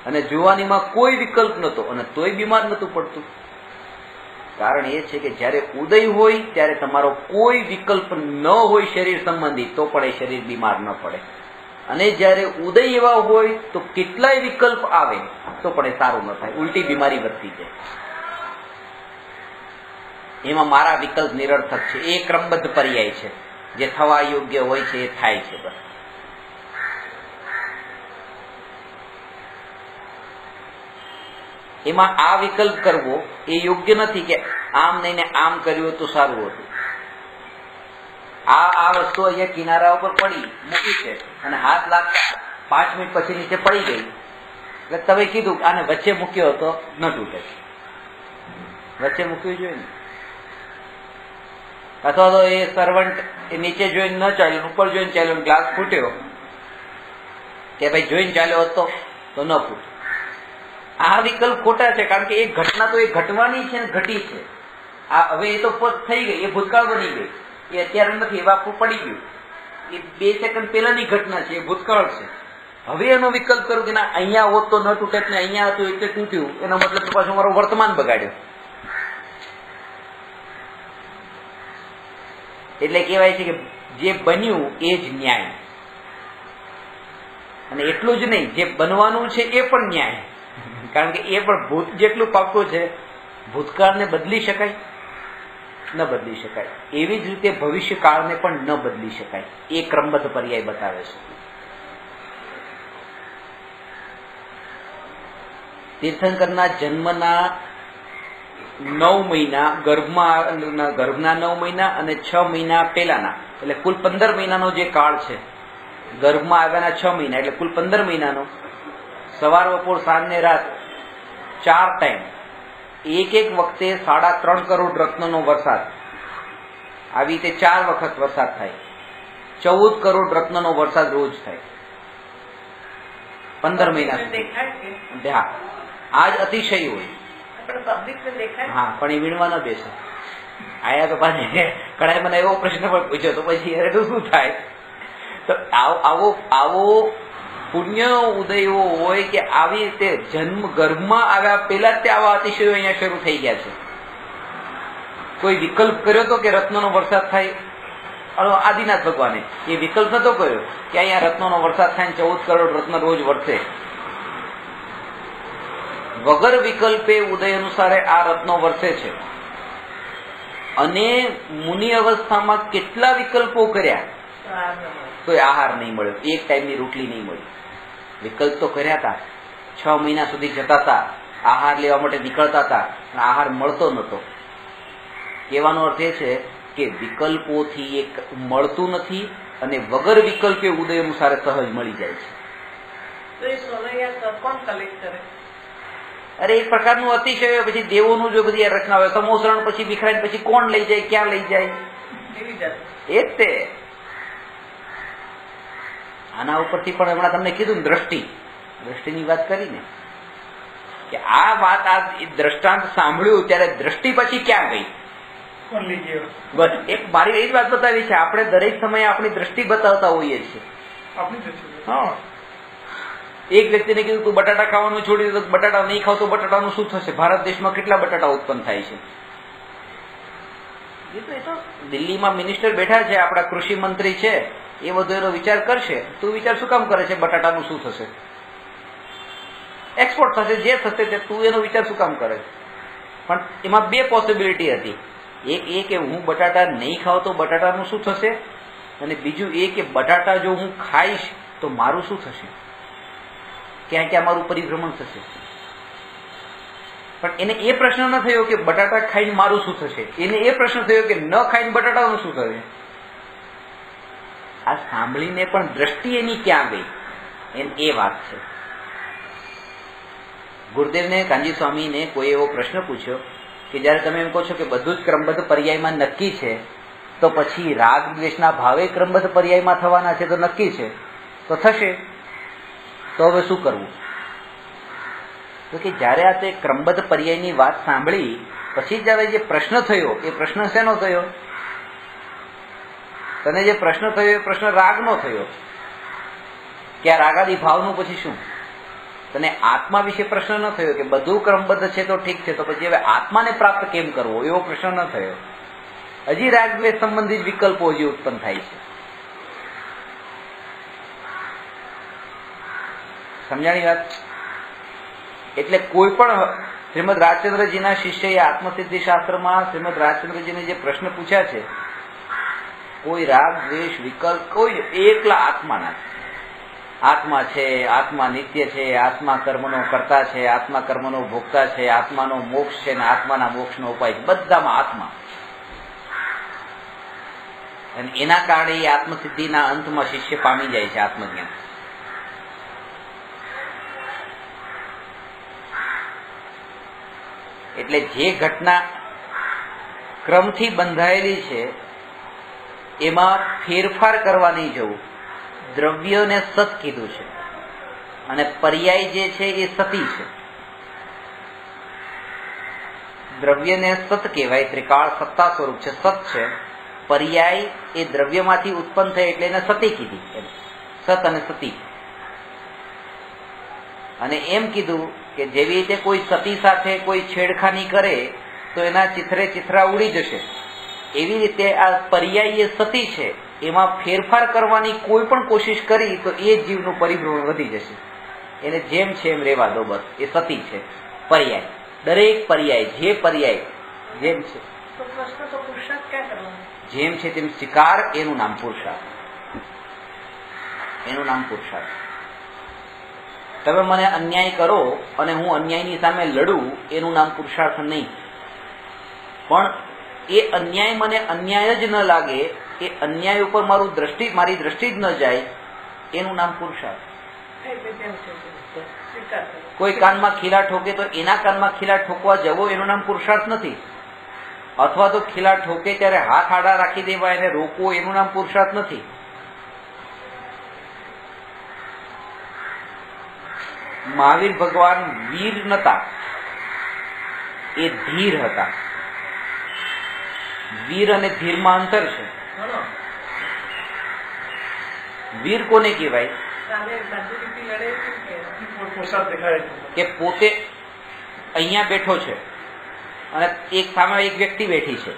અને જુવાનીમાં કોઈ વિકલ્પ નહોતો અને તોય બીમાર નહોતું પડતું. કારણ એ છે કે જ્યારે ઉદય હોય ત્યારે તમારો કોઈ વિકલ્પ ન હોય શરીર સંબંધી, તો પણ એ શરીર બીમાર ન પડે. અને જ્યારે ઉદય એવા હોય તો કેટલાય વિકલ્પ આવે તો પણ એ સારું ન થાય, ઉલટી બીમારી વધતી જાય. એમાં મારા વિકલ્પ નિરર્થક છે. એ ક્રમબદ્ધ પર્યાય છે. જે થવા યોગ્ય હોય છે એ થાય છે. બસ એમાં આ વિકલ્પ કરવો એ યોગ્ય નથી કે આમ નહીં ને આમ કર્યું તો સારું હતું. આ વસ્તુ અહીંયા કિનારા ઉપર પડી મૂકી છે અને હાથ લાગતા 5 મિનિટ પછી નીચે પડી ગઈ, એટલે તમે કીધું આને વચ્ચે મૂક્યો હતો ન તૂટે, વચ્ચે મૂકવી જોઈએ ને. અથવા તો એ સર્વન્ટ એ નીચે જોઈને ન ચાલ્યો, ઉપર જોઈને ચાલ્યો, ગ્લાસ ફૂટ્યો કે ભાઈ જોઈને ચાલ્યો હતો તો ન ફૂટ. આ વિકલ્પ ખોટા છે. કારણ કે એ ઘટના તો એ ઘટવાની છે ને ઘટી છે. આ હવે એ તો પોત થઈ ગઈ, એ ભૂતકાળ બની ગઈ, એ અત્યારે નથી, એ વાપરું પડી ગયું. એ 2 સેકન્ડ પહેલાની ઘટના છે, એ ભૂતકાળ છે. હવે એનો વિકલ્પ કરું કે ના અહીંયા હોત તો ન તૂટે ને અહીંયા હતું એટલે તૂટ્યું, એનો મતલબ તો પાછું મારું વર્તમાન બગાડ્યું. એટલે કહેવાય છે કે જે બન્યું એ જ ન્યાય. અને એટલું જ નહીં, જે બનવાનું છે એ પણ ન્યાય. કારણ કે એ પણ ભૂત જેટલું પાક્કું છે. ભૂતકાળને બદલી શકાય? ન બદલી શકાય. એવી જ રીતે ભવિષ્યકાળને પણ ન બદલી શકાય. એ ક્રમબદ્ધ પર્યાય બતાવે છે. તીર્થંકરના જન્મના 9 મહિના ગર્ભના 9 મહિના અને 6 મહિના પહેલાના, એટલે કુલ 15 મહિનાનો જે કાળ છે. ગર્ભમાં આવ્યાના 6 મહિના એટલે કુલ 15 મહિનાનો. સવાર બપોર સાંજ ને રાત 4 ટાઈમ એક વખતે 3.5 કરોડ રત્નોનો વરસાદ. આવી રીતે 4 વખત વરસાદ થાય. 14 કરોડ રત્નોનો વરસાદ રોજ થાય 15 મહિના સુધી. હા, આજ અતિશય હોય. હા, પણ એ વીણવા ન બેસે. આયા તો પાછી કડાઈ મને એવો પ્રશ્ન પણ પૂછ્યો તો પછી એનું શું થાય? તો આવો પુણ્ય ઉદયો હોય કે આવી રીતે જન્મ ગર્ભમાં આવ્યા પહેલા જ આવા અતિશયો અહીંયા શરૂ થઈ ગયા છે. કોઈ વિકલ્પ કર્યો હતો કે રત્નોનો વરસાદ થાય? આદિનાથ ભગવાને એ વિકલ્પ નતો કર્યો કે અહીંયા રત્નોનો વરસાદ થાય 14 કરોડ રત્ન રોજ વરસે. વગર વિકલ્પે ઉદય અનુસારે આ રત્નો વરસે છે. અને મુનિ અવસ્થામાં કેટલા વિકલ્પો કર્યા તો આહાર નહીં મળ્યો, એક ટાઈમની રોટલી નહીં મળી. વિકલ્પ તો કર્યા હતા, 6 મહિના સુધી જતા હતા, આહાર લેવા માટે નીકળતા હતા, પણ આહાર મળતો નતો. કહેવાનો અર્થ એ છે કે વિકલ્પોથી એક મળતું નથી અને વગર વિકલ્પે ઉદય અનુસારે સહજ મળી જાય છે. અરે એક પ્રકારનું અતિશય. પછી દેવોનું જો બધી રચના હોય, સમોસરણ પછી વિખરાય પછી કોણ લઈ જાય, ક્યાં લઈ જાય, એ જ તે. આના ઉપરથી પણ હમણાં તમને કીધું ને દ્રષ્ટિની વાત કરીને કે આ વાત આ દ્રષ્ટાંત સાંભળ્યું ત્યારે દ્રષ્ટિ પછી ક્યાં ગઈ? બસ એક મારી એ જ વાત બતાવી છે. આપણે દરેક સમયે આપણી દ્રષ્ટિ બતાવતા હોઈએ છીએ. હા, એક વ્યક્તિને કીધું તું બટાટા ખાવાનું છોડી દે, બટાટા નહીં ખાવ તો બટાટાનું શું થશે? ભારત દેશમાં કેટલા બટાટા ઉત્પન્ન થાય છે? એ તો દિલ્હીમાં મિનિસ્ટર બેઠા છે, આપણા કૃષિ મંત્રી છે, એ બધો એનો વિચાર કરશે. તું વિચાર શું કામ કરે છે બટાટાનું શું થશે? એક્સપોર્ટ થશે, જે થશે તે. તું એનો વિચાર શું કામ કરે? પણ એમાં 2 પોસિબિલિટી હતી. એક એ કે હું બટાટા નહીં ખાવ તો બટાટાનું શું થશે, અને બીજું એ કે બટાટા જો હું ખાઈશ તો મારું શું થશે, ક્યાં ક્યાં મારું પરિભ્રમણ થશે. પણ એને એ પ્રશ્ન ન થયો કે બટાટા ખાઈને મારું શું થશે, એને એ પ્રશ્ન થયો કે ન ખાઈને બટાટાનું શું થશે. આ સાંભળીને પણ દ્રષ્ટિ એની ક્યાં ગઈ, એ વાત છે. ગુરુદેવને કાનજી સ્વામીને કોઈ એવો પ્રશ્ન પૂછ્યો કે જયારે તમે એમ કહો છો કે બધું જ ક્રમબદ્ધ પર્યાયમાં નક્કી છે, તો પછી રાગ દ્વેષના ભાવે ક્રમબદ્ધ પર્યાયમાં થવાના છે તો નક્કી છે, તો થશે, તો હવે શું કરવું? તો કે જયારે આ તે ક્રમબદ્ધ પર્યાયની વાત સાંભળી પછી જયારે જે પ્રશ્ન થયો, એ પ્રશ્ન શેનો થયો? તને જે પ્રશ્ન થયો એ પ્રશ્ન રાગનો થયો કે આ રાગાદી ભાવનું પછી શું? તને આત્મા વિશે પ્રશ્ન ન થયો કે બધું ક્રમબદ્ધ છે તો ઠીક છે, તો પછી હવે આત્માને પ્રાપ્ત કેમ કરવો એવો પ્રશ્ન ન થયો. હજી રાગદ્વેષ સંબંધિત વિકલ્પો હજી ઉત્પન્ન થાય છે. સમજાણી વાત? એટલે કોઈ પણ શ્રીમદ રાજચંદ્રજીના શિષ્યએ આત્મસિદ્ધિ શાસ્ત્રમાં શ્રીમદ રાજચંદ્રજીને જે પ્રશ્ન પૂછ્યા છે, કોઈ રાગ દ્વેષ વિકલ્પ કોઈ એકલા આત્માના. આત્મા છે, આત્મા નિત્ય છે, આત્મા કર્મનો કર્તા છે, આત્મા કર્મનો ભોગતા છે, આત્માનો મોક્ષ છે ને આત્માના મોક્ષનો ઉપાય છે, બધામાં આત્મા. અને એના કારણે એ આત્મસિદ્ધિના અંતમાં શિષ્ય પામી જાય છે આત્મજ્ઞાન. એટલે જે ઘટના ક્રમથી બંધાયેલી છે એમાં ફેરફાર કરવા નહીં જવું. દ્રવ્યને સત કીધું છે અને પર્યાય જે છે એ સતી છે. દ્રવ્યને સત કહેવાય, ત્રિકાળ સત્તા સ્વરૂપ છે, સત છે. પર્યાય એ દ્રવ્યમાંથી ઉત્પન્ન થઈ એટલે એને સતી કીધી, સત અને સતી. અને એમ કીધું કે જેવી રીતે કોઈ સતી સાથે કોઈ છેડખાની કરે તો એના ચિથરે ચિથરા ઉડી જશે, એવી રીતે આ પર્યાય સતી છે, એમાં ફેરફાર કરવાની કોઈ પણ કોશિશ કરી તો એ જીવનું પરિભ્રમણ વધી જશે. એને જેમ છે એમ રહેવા દો, બસ. એ સતી છે, પર્યાય. દરેક પર્યાય, જે પર્યાય જેમ છે જેમ છે તેમ સ્વીકાર, એનું નામ પુરુષાર્થ. એનું નામ પુરુષાર્થ. તમે મને અન્યાય કરો અને હું અન્યાયની સામે લડું, એનું નામ પુરુષાર્થ નહીં. પણ એ અન્યાય મને અન્યાય જ ન લાગે, એ અન્યાય ઉપર મારી દ્રષ્ટિ જ ન જાય, એનું નામ પુરુષાર્થ. કોઈ કાનમાં ખીલા ઠોકે તો એના કાનમાં ખીલા ઠોકવા જવો, એનું નામ પુરુષાર્થ નથી. અથવા તો ખીલા ઠોકે ત્યારે હાથ આડા રાખી દેવા, એને રોકવો, એનું નામ પુરુષાર્થ નથી. મહાવીર ભગવાન વીર નતા, એ ધીર હતા. વીર અને ધીરમાં અંતર છે. વીર કોને કહેવાય? કે પોતે અહીંયા બેઠો છે અને એક સામે એક વ્યક્તિ બેઠી છે,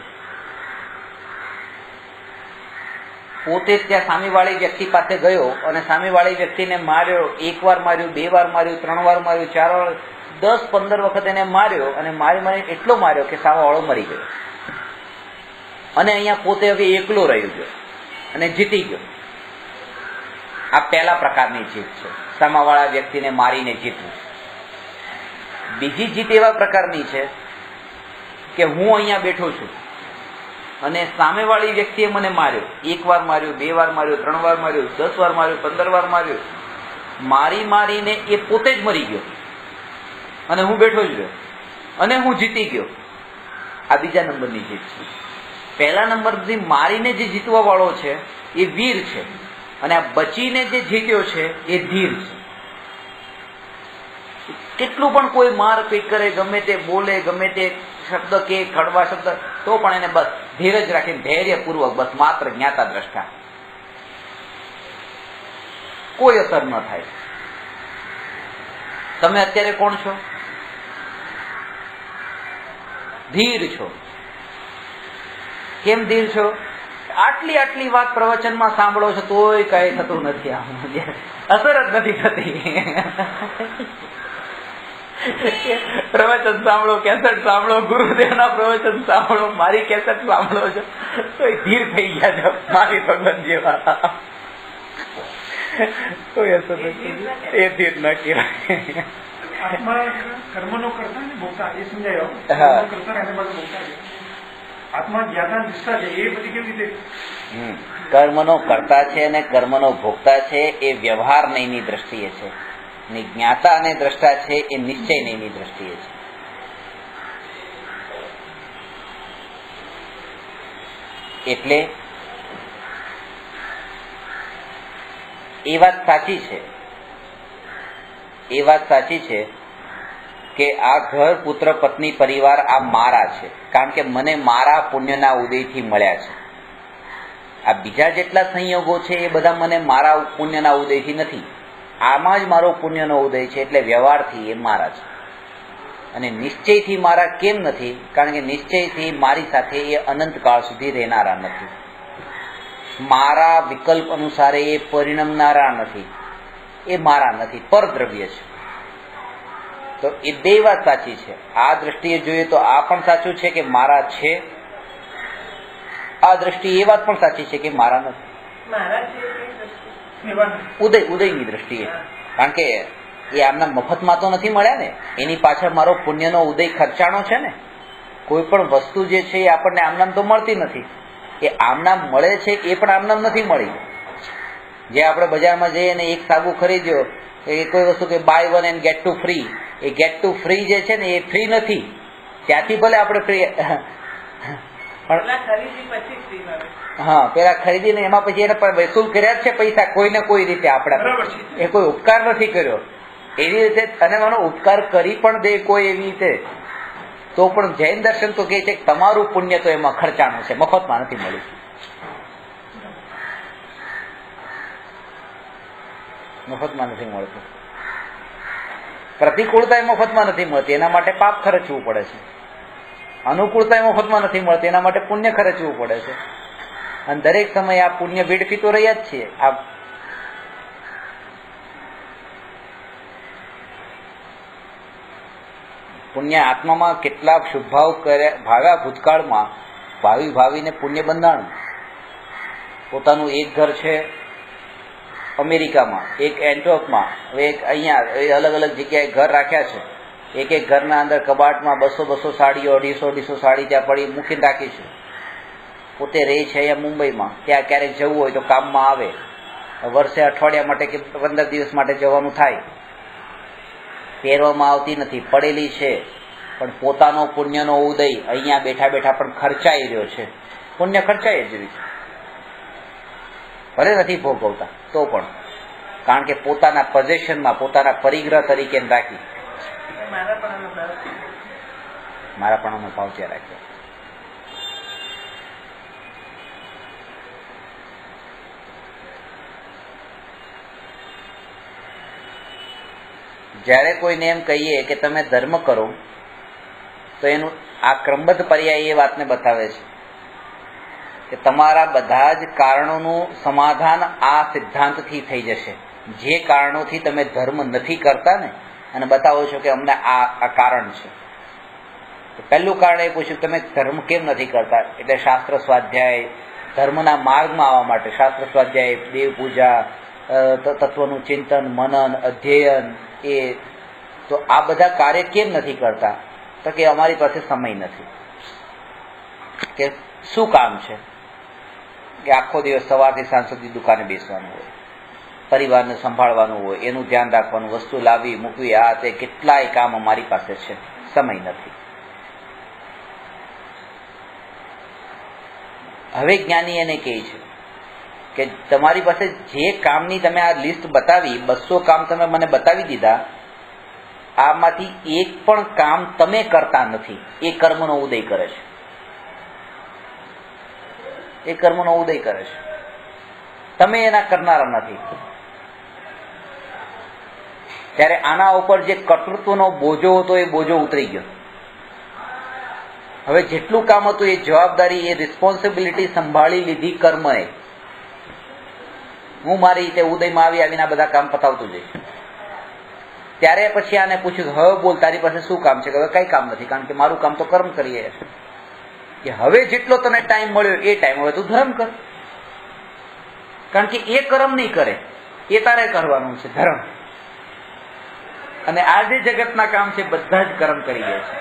પોતે ત્યાં સામેવાળી વ્યક્તિ પાસે ગયો અને સામેવાળી વ્યક્તિને માર્યો. 1 વાર માર્યું, 2 વાર માર્યું, 3 વાર માર્યું, 4 વાર, 10-15 વખત એને માર્યો અને મારી એટલો માર્યો કે સામેવાળો મરી ગયો. અને અહીંયા પોતે હવે એકલો રહ્યો ગયો અને જીતી ગયો. આ પહેલા પ્રકારની જીત છે, સામેવાળા વ્યક્તિને મારીને જીતવું. બીજી જીત એવા પ્રકારની છે કે હું અહીંયા બેઠો છું અને સામેવાળી વ્યક્તિએ મને માર્યો. 1 વાર માર્યો, 2 વાર માર્યો, 3 વાર માર્યો, 10 વાર માર્યો, 15 વાર માર્યો. મારીને એ પોતે જ મરી ગયો અને હું બેઠો જ રહ્યો અને હું જીતી ગયો. આ બીજા નંબરની જીત છે. પહેલા નંબરથી મારીને જે જીતવા વાળો છે એ વીર છે, અને આ બચીને જે જીત્યો છે એ ધીર છે. કેટલું પણ કોઈ મારપીટ કરે, ગમે તે બોલે, ગમે તે શબ્દ કે કડવા શબ્દ, તો પણ એને બસ ધીરજ રાખીને ધૈર્યપૂર્વક, બસ માત્ર જ્ઞાતા દ્રષ્ટા, કોઈ અસર ન થાય. તમે અત્યારે કોણ છો? ધીર છો. કેમ ધીર છો? આટલી વાત પ્રવચનમાં સાંભળો છો તોય કઈ થતું નથી, અસર જ નથી થતી. પ્રવચન સાંભળો, કેસેટ સાંભળો, ગુરુદેવના પ્રવચન સાંભળો, મારી કેસેટ સાંભળો છો તો ધીર થઈ ગયા છો મારી ભગવાન જેવા. કોઈ અસર નથી, એ ધીર ન કહેવાય. કર્મનો કરતા ને ભોગતા એ સમજાયો. આત્મા જ્ઞાતા નિષ્ઠા છે એ બધી કેવી રીતે? કર્મનો કરતા છે અને કર્મનો ભોગતા છે એ વ્યવહાર નહીની દ્રષ્ટિએ છે, ને જ્ઞાતા અને દ્રષ્ટા છે એ નિશ્ચય નહીની દ્રષ્ટિએ છે. એટલે એ વાત સાચી છે કે આ ઘર, પુત્ર, પત્ની, પરિવાર આ મારા છે, કારણ કે મને મારા પુણ્યના ઉદયથી મળ્યા છે. આ બીજા જેટલા સંયોગો છે એ બધા મને મારા પુણ્યના ઉદયથી નથી. આમાં જ મારો પુણ્યનો ઉદય છે, એટલે વ્યવહારથી એ મારા છે. અને નિશ્ચયથી મારા કેમ નથી? કારણ કે નિશ્ચયથી મારી સાથે એ અનંતકાળ સુધી રહેનારા નથી. મારા વિકલ્પ અનુસારે એ પરિણમનારા નથી. એ મારા નથી, પરદ્રવ્ય છે. તો એ બે વાત સાચી છે. આ દ્રષ્ટિએ જોઈએ તો આ પણ સાચું છે કે મારા છે, આ દ્રષ્ટિએ એ વાત પણ સાચી છે કે મારા નથી. ઉદયની દ્રષ્ટિએ, કારણ કે એ આમના મફતમાં તો નથી મળ્યા ને, એની પાછળ મારો પુણ્યનો ઉદય ખર્ચાણો છે ને. કોઈ પણ વસ્તુ જે છે એ આપણને આમનામ તો મળતી નથી. એ આમનામ મળે છે એ પણ આમનામ નથી મળી. જે આપણે બજારમાં જઈએ ને એક સાબુ ખરીદ્યો, એ કોઈ વસ્તુ કે buy one and get two free, એ ગેટ ટુ ફ્રી જે છે ને એ ફ્રી નથી. ત્યાંથી ભલે આપણે ફ્રી હા પેલા ખરીદીને એમાં પછી એને વસૂલ કર્યા જ છે પૈસા કોઈને કોઈ રીતે. આપણે એ કોઈ ઉપકાર નથી કર્યો એવી રીતે, અને માનો ઉપકાર કરી પણ દે કોઈ એવી રીતે, તો પણ જૈન દર્શન તો કહે છે કે તમારું પુણ્ય તો એમાં ખર્ચાનું છે, મફતમાં નથી મળ્યું. મફતમાં નથી મળતું. પ્રતિકૂળતા એ મફતમાં નથી મળતી, એના માટે પાપ ખર્ચવું પડે છે. અનુકૂળતા એ મફતમાં નથી મળતી, એના માટે પુણ્ય ખર્ચવું પડે છે. અને દરેક સમયે આ પુણ્ય વેડફી તો રહ્યા જ છીએ. આ પુણ્ય આત્મામાં કેટલાક શુભ ભાવ કર્યા, ભાવ્યા ભૂતકાળમાં, ભાવીને પુણ્ય બંધાણું. પોતાનું એક ઘર છે અમેરિકામાં, એક એન્ટોપમાં, હવે એક અહીંયા, અલગ અલગ જગ્યાએ ઘર રાખ્યા છે. એક ઘરના અંદર કબાટમાં 200 સાડીઓ, 250 સાડી ત્યાં પડી મૂકીને રાખી છે. પોતે રહે છે અહીંયા મુંબઈમાં. ત્યાં ક્યારેક જવું હોય તો કામમાં આવે, વર્ષે અઠવાડિયા માટે કે 15 દિવસ માટે જવાનું થાય. પહેરવામાં આવતી નથી, પડેલી છે. પણ પોતાનો પુણ્યનો ઉદય અહીંયા બેઠા બેઠા પણ ખર્ચાઈ રહ્યો છે. પુણ્ય ખર્ચાઈ જ રહ્યું છે, ભલે નથી ભોગવતા તો પણ, કારણ કે પોતાના પોઝેશનમાં, પોતાના પરિગ્રહ તરીકે રાખી, મારાપણાનો ભાવ ત્યાં રાખ્યો. જ્યારે કોઈને એમ કહીએ કે તમે ધર્મ કરો, તો એનું આ ક્રમબદ્ધ પર્યાય એ વાતને બતાવે છે કે તમારા બધા જ કારણોનું સમાધાન આ સિદ્ધાંતથી થઈ જશે. જે કારણોથી તમે ધર્મ નથી કરતા ને, અને બતાવો છો કે અમને આ કારણ છે. તો પહેલું કારણ એ પૂછ્યું તમે ધર્મ કેમ નથી કરતા, એટલે શાસ્ત્ર સ્વાધ્યાય, ધર્મના માર્ગમાં આવવા માટે શાસ્ત્ર સ્વાધ્યાય, દેવ પૂજા, તત્વનું ચિંતન, મનન, અધ્યયન, એ તો આ બધા કાર્ય કેમ નથી કરતા? તો કે અમારી પાસે સમય નથી. કે શું કામ છે? કે આખો દિવસ સવારથી સાંજ સુધી દુકાને બેસવાનું હોય, પરિવારને સંભાળવાનું હોય, એનું ધ્યાન રાખવાનું, વસ્તુ લાવી મૂકવી, આ તે કેટલાય કામ અમારી પાસે છે, સમય નથી. હવે જ્ઞાની એને કહે છે કે તમારી પાસે જે કામની તમે આ લિસ્ટ બતાવી, 200 કામ તમે મને બતાવી દીધા, આમાંથી એક પણ કામ તમે કરતા નથી. એ કર્મનો ઉદય કરે છે, એ કર્મનો ઉદય કરે છે. તમે એના કરનારા નથી. ત્યારે આના ઉપર જે કર્તૃત્વનો બોજો હતો એ બોજો ઉતરી ગયો. હવે જેટલું કામ હતું એ જવાબદારી, એ રિસ્પોન્સિબિલિટી સંભાળી લીધી કર્મએ. હું મારી રીતે ઉદયમાં આવીને આ બધા કામ પતાવતું જઈશ. ત્યારે પછી આને પૂછ્યું, હવે બોલ તારી પાસે શું કામ છે? હવે કઈ કામ નથી, કારણ કે મારું કામ તો કર્મ કરીએ. કે હવે જેટલો તને ટાઈમ મળ્યો એ ટાઈમ હવે તું ધર્મ કર, કારણ કે એ કર્મ નહીં કરે, એ તારે કરવાનું છે ધર્મ. અને આ જે જગતના કામ છે બધા જ કર્મ કરી ગયા છે.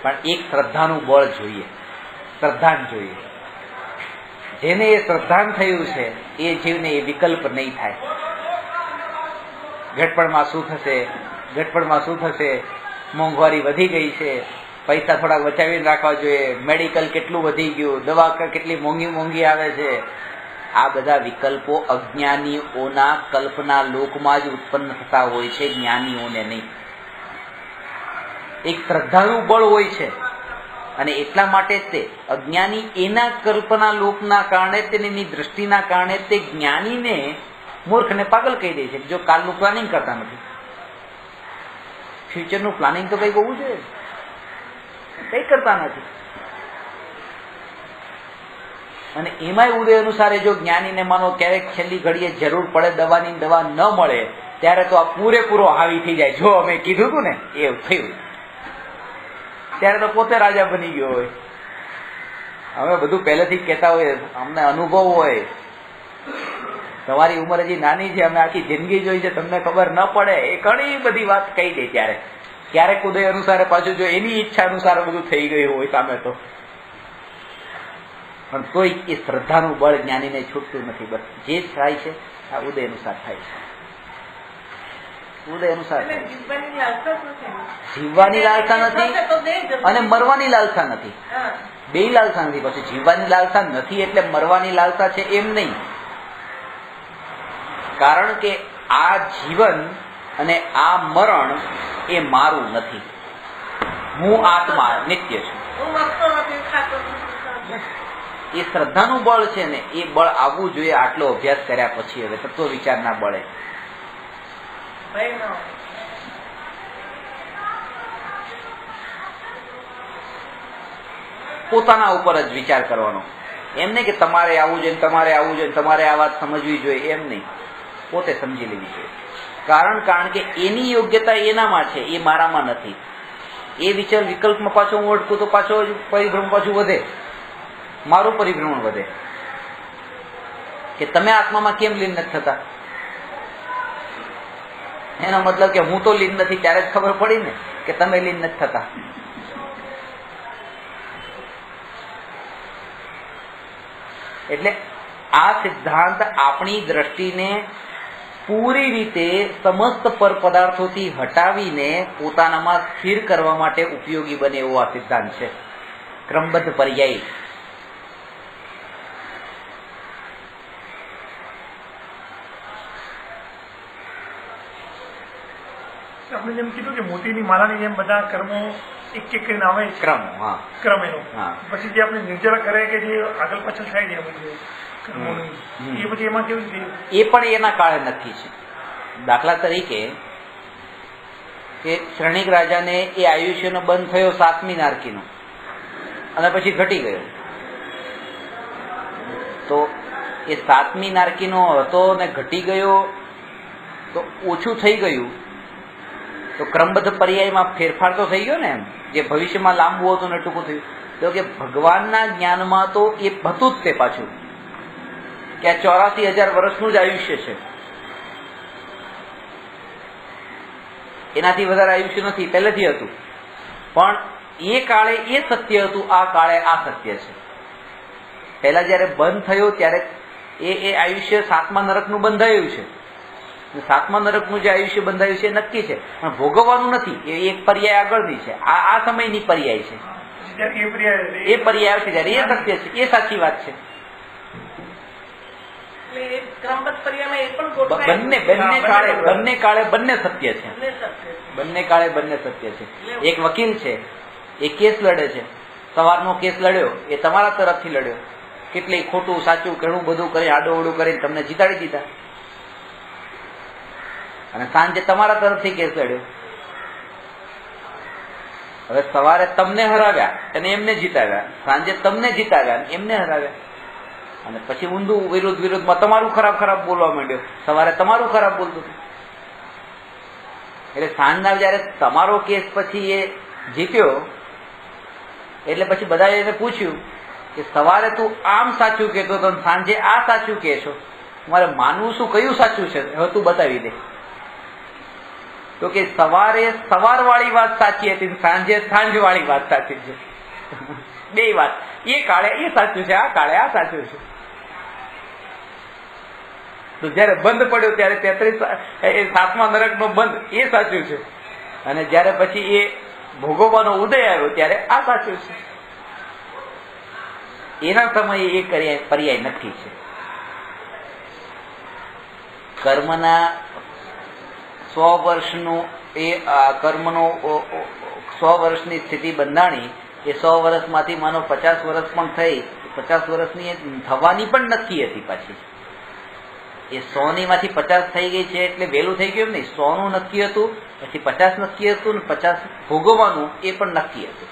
પણ એક શ્રદ્ધાનું બળ જોઈએ, શ્રદ્ધાન જોઈએ. જેને એ શ્રદ્ધાન થયું છે એ જીવને એ વિકલ્પ નહીં થાય. ઘટપણમાં શું થશે, ઘટપણમાં શું થશે, મોંઘવારી વધી ગઈ છે, પૈસા થોડાક બચાવીને રાખવા જોઈએ, મેડિકલ કેટલું વધી ગયું, દવા કેટલી મોંઘી આવે છે. આ બધા વિકલ્પો અજ્ઞાનીઓના કલ્પના લોકમાં જ ઉત્પન્ન થતા હોય છે, જ્ઞાનીઓને નહીં. એક શ્રદ્ધાનું બળ હોય છે, અને એટલા માટે તે અજ્ઞાની એના કલ્પના લોકના કારણે, તેની દ્રષ્ટિના કારણે તે જ્ઞાનીને મૂર્ખને પાગલ કહી દે છે જો કાલનું પ્લાનિંગ કરતા નથી. ફ્યુચરનું પ્લાનિંગ તો કંઈક હોવું જોઈએ, કંઈ કરતા નથી. અને એમાંય ઉદય અનુસારે જો જ્ઞાનીને માનો ક્યારેક છેલ્લી ઘડીએ જરૂર પડે દવાની, દવા ન મળે ત્યારે તો આ પૂરેપૂરો હાવી થઈ જાય. જો અમે કીધું હતું ને એવું થયું, ત્યારે તો પોતે રાજા બની ગયો હોય. અમે બધું પહેલેથી જ કહેતા હોય, અમને અનુભવ હોય. તમારી ઉંમર હજી નાની છે, અમે આખી જિંદગી જોઈ છે, તમને ખબર ન પડે એ ઘણી બધી વાત કહી દે. ત્યારે ક્યારેક ઉદય અનુસારે પાછું જો એની ઈચ્છા અનુસાર બધું થઈ ગયું હોય સામે તો, પણ તોય એ શ્રદ્ધાનું બળ જ્ઞાનીને છૂટતું નથી. બસ જે થાય છે આ ઉદય અનુસાર થાય છે. ઉદય અનુસાર જીવવાની લાલસા નથી અને મરવાની લાલસા નથી. બે લાલસા નથી. પછી જીવવાની લાલસા નથી એટલે મરવાની લાલસા છે એમ નહીં. કારણ કે આ જીવન અને આ મરણ એ મારું નથી. હું આત્મા નિત્ય છું. એ શ્રદ્ધાનું બળ છે ને, એ બળ આવવું જોઈએ આટલો અભ્યાસ કર્યા પછી. હવે તત્વ વિચારના બળે પોતાના ઉપર જ વિચાર કરવાનો. એમ નહીં કે તમારે આવવું જોઈએ, તમારે આવવું જોઈએ, તમારે આ વાત સમજવી જોઈએ, એમ નહીં. પોતે સમજી લેવી જોઈએ. કારણ કે એની યોગ્યતા એનામાં છે, એ મારામાં નથી. એ વિચાર વિકલ્પમાં પાછો હું અટકું તો પાછો પરિભ્રમણ પાછું વધે, મારું પરિભ્રમણ વધે. કે તમે આત્મામાં કેમ લીન નથી થતા? એનો મતલબ કે હું તો લીન નથી, ત્યારે જ ખબર પડી ને કે તમે લીન નથી થતા. એટલે આ સિદ્ધાંત આપણી દ્રષ્ટિને પૂરી રીતે સમસ્ત પર પદાર્થોથી હટાવીને પોતાનામાં સ્થિર કરવા માટે ઉપયોગી બને એવો આ સિદ્ધાંત છે. ક્રમબદ્ધ પર્યાય. આપણે જેમ કીધું કે મોતીની માલાની જેમ બધા કર્મો એક એક કરીને આવે છે. ક્રમ એનો પછી જે આપણે નિર્જરા કરે કે જે આગળ પાછળ થાય છે કર્મોનું, એ પછી એમાં કેવું છે? એ પણ એના કાળે નક્કી છે. દાખલા તરીકે કે શ્રેણિક રાજાને એ આયુષ્યનો બંધ થયો 7મી નારકીનો અને પછી ઘટી ગયો. તો એ 7મી નારકીનો હતો ને ઘટી ગયો તો ઓછું થઈ ગયું. તો ક્રમબદ્ધ પર્યાયમાં ફેરફાર તો થઈ ગયો ને. એમ જે ભવિષ્યમાં લાંબુ હતું ને ટૂંકું થયું. તો કે ભગવાનના જ્ઞાનમાં તો એ હતું જ તે પાછું કે આ 84,000 વર્ષનું જ આયુષ્ય છે. એનાથી વધારે આયુષ્ય નથી, પહેલેથી હતું. પણ એ કાળે એ સત્ય હતું, આ કાળે આ સત્ય છે. પહેલા જયારે બંધ થયો ત્યારે એ આયુષ્ય 7મા નરકનું બંધાયું છે. 7મા નરકનું જે આયુષ્ય બંધાયું છે એ નક્કી છે, પણ ભોગવવાનું નથી. એ એક પર્યાય આગળની છે. આ સમયની પર્યાય છે. એ પર્યાય આવશે ત્યારે એ સત્ય છે, એ સાચી વાત છે. બંને કાળે બંને સત્ય છે. બંને કાળે બંને સત્ય છે. એક વકીલ છે, એ કેસ લડે છે. સવારનો કેસ લડ્યો એ તમારા તરફથી લડ્યો. કેટલી ખોટું સાચું ઘણું બધું કરી આડોઅવડું કરીને તમને જીતાડી દીધા. અને સાંજે તમારા તરફથી કેસ લડ્યો. હવે સવારે તમને હરાવ્યા અને એમને જીતાવ્યા, સાંજે તમને જીતાવ્યા અને એમને હરાવ્યા. અને પછી ઊંધું વિરુદ્ધમાં તમારું ખરાબ બોલવા માંડ્યો. સવારે તમારું ખરાબ બોલતું હતું. એટલે સાંજના જયારે તમારો કેસ પછી એ જીત્યો એટલે પછી બધા એને પૂછ્યું કે સવારે તું આમ સાચું કહેતો હતો, સાંજે આ સાચું કહે છો, મારે માનવું શું, કયું સાચું છે, હવે તું બતાવી દે. તો કે સવારે સવાર વાળી વાત સાચી હતી, સાંજે સાંજ વાળી વાત સાચી છે. બે વાત, એ કાળે એ સાચું છે, આ કાળે આ સાચું છે. તો જયારે બંધ પડ્યો ત્યારે 7મા નરકનો બંધ એ સાચું છે, અને જયારે પછી એ ભોગવવાનો ઉદય આવ્યો ત્યારે આ સાચું છે. એના સમયે એ પર્યાય નક્કી છે. કર્મના 100 વર્ષનું એ કર્મનો 100 વર્ષની સ્થિતિ બંધાણી. એ 100 વર્ષમાંથી માનો 50 વર્ષ પણ થઈ, 50 વર્ષની થવાની પણ નક્કી હતી પાછી. એ 100 માંથી 50 થઈ ગઈ છે એટલે વહેલું થઈ ગયું એમ નહીં. 100 નું નક્કી હતું, પછી 50 નક્કી હતું, ને 50 ભોગવવાનું એ પણ નક્કી હતું.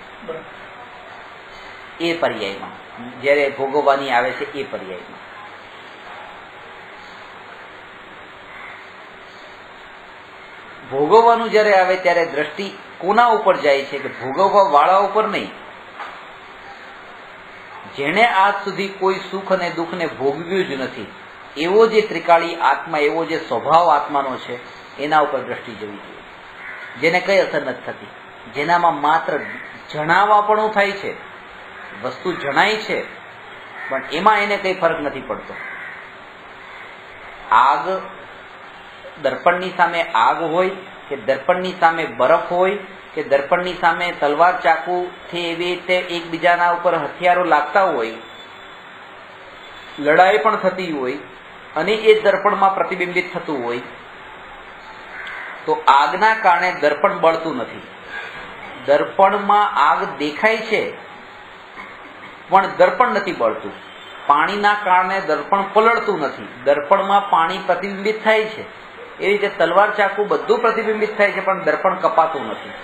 એ પર્યાયમાં જયારે ભોગવવાની આવે છે એ પર્યાયમાં. ભોગવવાનું જયારે આવે ત્યારે દ્રષ્ટિ કોના ઉપર જાય છે? કે ભોગવવા વાળા ઉપર નહીં. જેણે આજ સુધી કોઈ સુખ અને દુઃખને ભોગવ્યું જ નથી એવો જે ત્રિકાળી આત્મા, એવો જે સ્વભાવ આત્માનો છે એના ઉપર દ્રષ્ટિ જવી જોઈએ. જેને કઈ અસર નથી થતી, જેનામાં માત્ર જણાવાપણું થાય છે, વસ્તુ જણાય છે પણ એમાં એને કઈ ફરક નથી પડતો. આગ, દર્પણની સામે આગ હોય કે દર્પણની સામે બરફ હોય કે દર્પણની સામે તલવાર ચાકુથી એવી રીતે એકબીજાના ઉપર હથિયારો લાગતા હોય, લડાઈ પણ થતી હોય અને એ દર્પણમાં પ્રતિબિંબિત થતું હોય, તો આગના કારણે દર્પણ બળતું નથી. દર્પણમાં આગ દેખાય છે પણ દર્પણ નથી બળતું. પાણીના કારણે દર્પણ પલળતું નથી, દર્પણમાં પાણી પ્રતિબિંબિત થાય છે. એ રીતે તલવાર ચાકુ બધું પ્રતિબિંબિત થાય છે પણ દર્પણ કપાતું નથી.